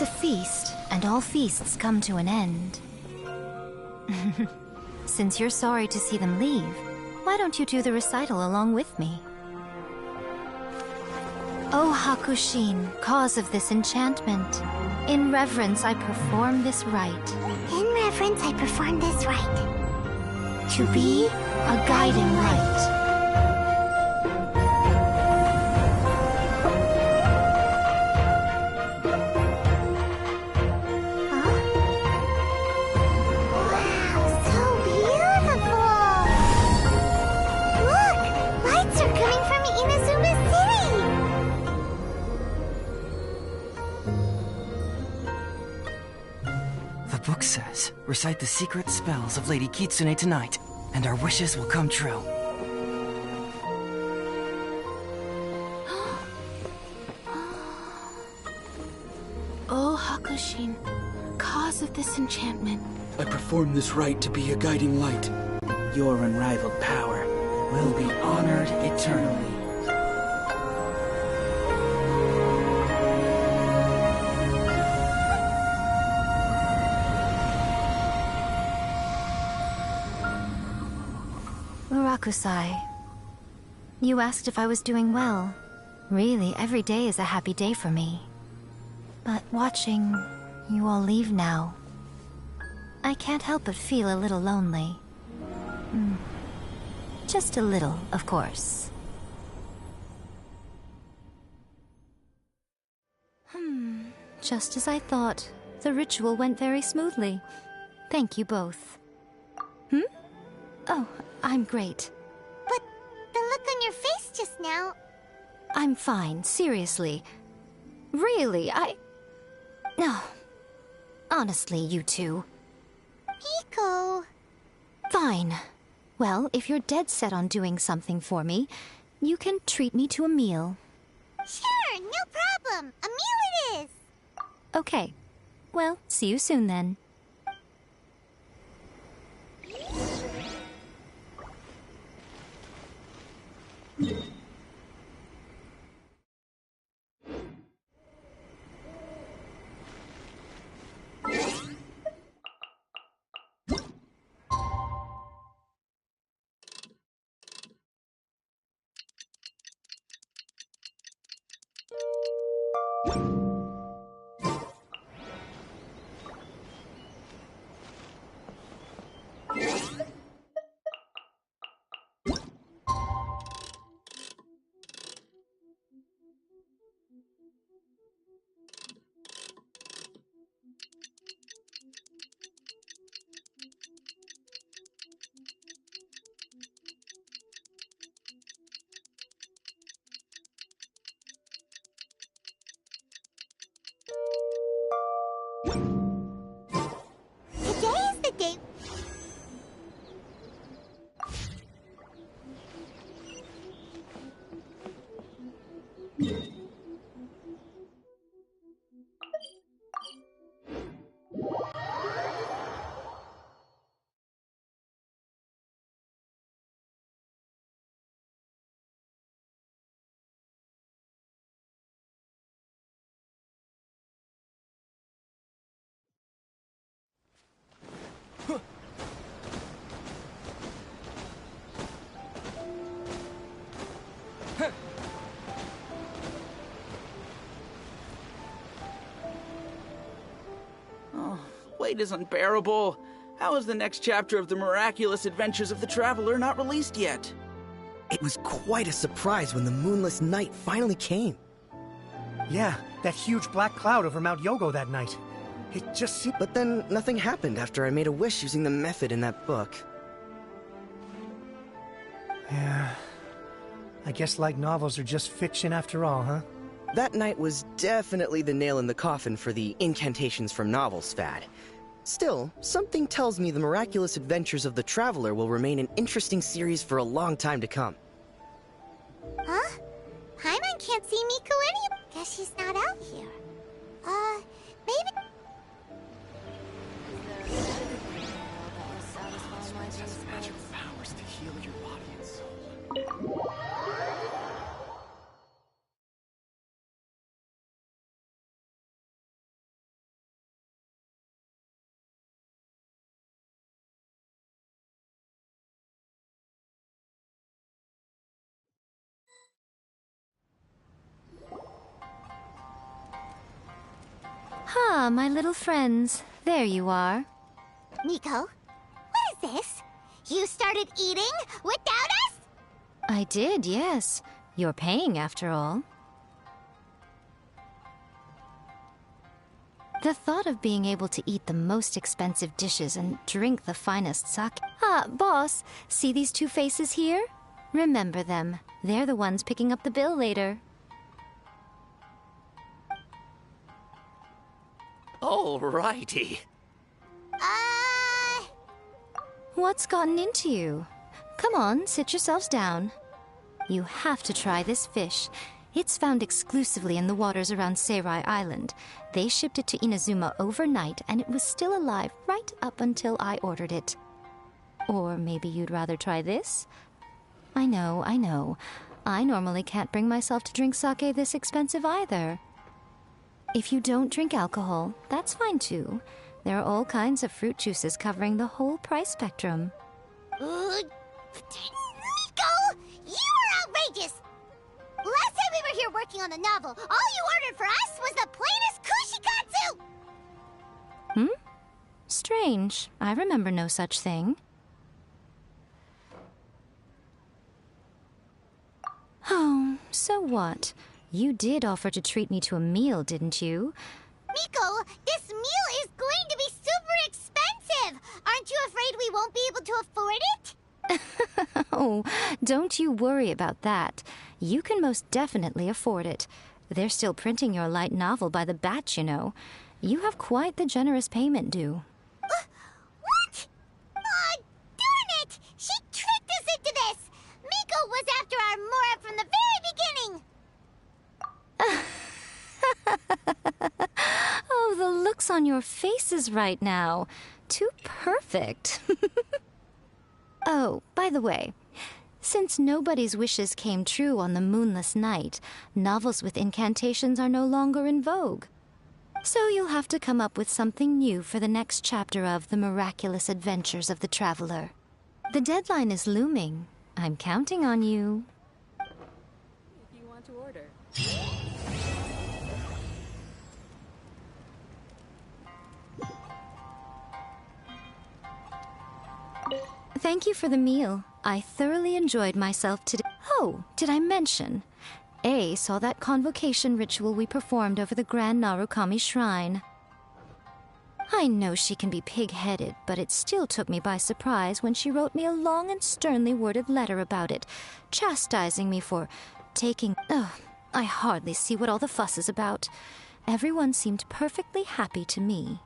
It's a feast, and all feasts come to an end. Since you're sorry to see them leave, why don't you do the recital along with me? O Hakushin, cause of this enchantment, in reverence I perform this rite. In reverence, I perform this rite. To be a guiding light. The book says, recite the secret spells of Lady Kitsune tonight, and our wishes will come true. O Hakushin, cause of this enchantment. I perform this rite to be a guiding light. Your unrivaled power will be honored eternally. Murakusai, you asked if I was doing well. Really, every day is a happy day for me. But watching you all leave now, I can't help but feel a little lonely. Just a little, of course. Just as I thought, the ritual went very smoothly. Thank you both. Oh, I'm great. But the look on your face just now... I'm fine, seriously. Really, No. Honestly, you two. Miko... Fine. Well, if you're dead set on doing something for me, you can treat me to a meal. Sure, no problem. A meal it is. Okay. Well, see you soon then. Today is the day... Wait is unbearable. How is the next chapter of the miraculous adventures of the Traveler not released yet? It was quite a surprise when the moonless night finally came. Yeah, that huge black cloud over Mount Yogo that night. It just seemed... But then nothing happened after I made a wish using the method in that book. Yeah. I guess light novels are just fiction after all, huh? That night was definitely the nail in the coffin for the incantations from novels fad. Still, something tells me the miraculous adventures of the Traveler will remain an interesting series for a long time to come. Huh? Paimon can't see Miko anymore. Guess she's not out here. Maybe... Magic powers to heal your body and soul. Ah, my little friends. There you are. Miko, what is this? You started eating without us? I did, yes. You're paying after all. The thought of being able to eat the most expensive dishes and drink the finest sake. Ah, boss, see these two faces here? Remember them. They're the ones picking up the bill later. Alrighty. What's gotten into you? Come on, sit yourselves down. You have to try this fish. It's found exclusively in the waters around Seirai Island. They shipped it to Inazuma overnight, and it was still alive right up until I ordered it. Or maybe you'd rather try this? I know. I normally can't bring myself to drink sake this expensive either. If you don't drink alcohol, that's fine too. There are all kinds of fruit juices covering the whole price spectrum. Miko! You are outrageous! Last time we were here working on the novel, all you ordered for us was the plainest kushikatsu! Strange. I remember no such thing. Oh, so what? You did offer to treat me to a meal, didn't you? Miko, this meal is going to be super expensive! Aren't you afraid we won't be able to afford it? Oh, don't you worry about that. You can most definitely afford it. They're still printing your light novel by the batch, you know. You have quite the generous payment due. What? Aw, darn it! She tricked us into this! Miko was after our Mora from the very beginning! Oh, the looks on your faces right now. Too perfect. Oh, by the way, since nobody's wishes came true on the moonless night, novels with incantations are no longer in vogue. So you'll have to come up with something new for the next chapter of The Miraculous Adventures of the Traveler. The deadline is looming. I'm counting on you. If you want to order. Thank you for the meal. I thoroughly enjoyed myself today. Oh, did I mention? A saw that convocation ritual we performed over the Grand Narukami Shrine. I know she can be pig-headed, but it still took me by surprise when she wrote me a long and sternly worded letter about it, chastising me for taking... Ugh, I hardly see what all the fuss is about. Everyone seemed perfectly happy to me.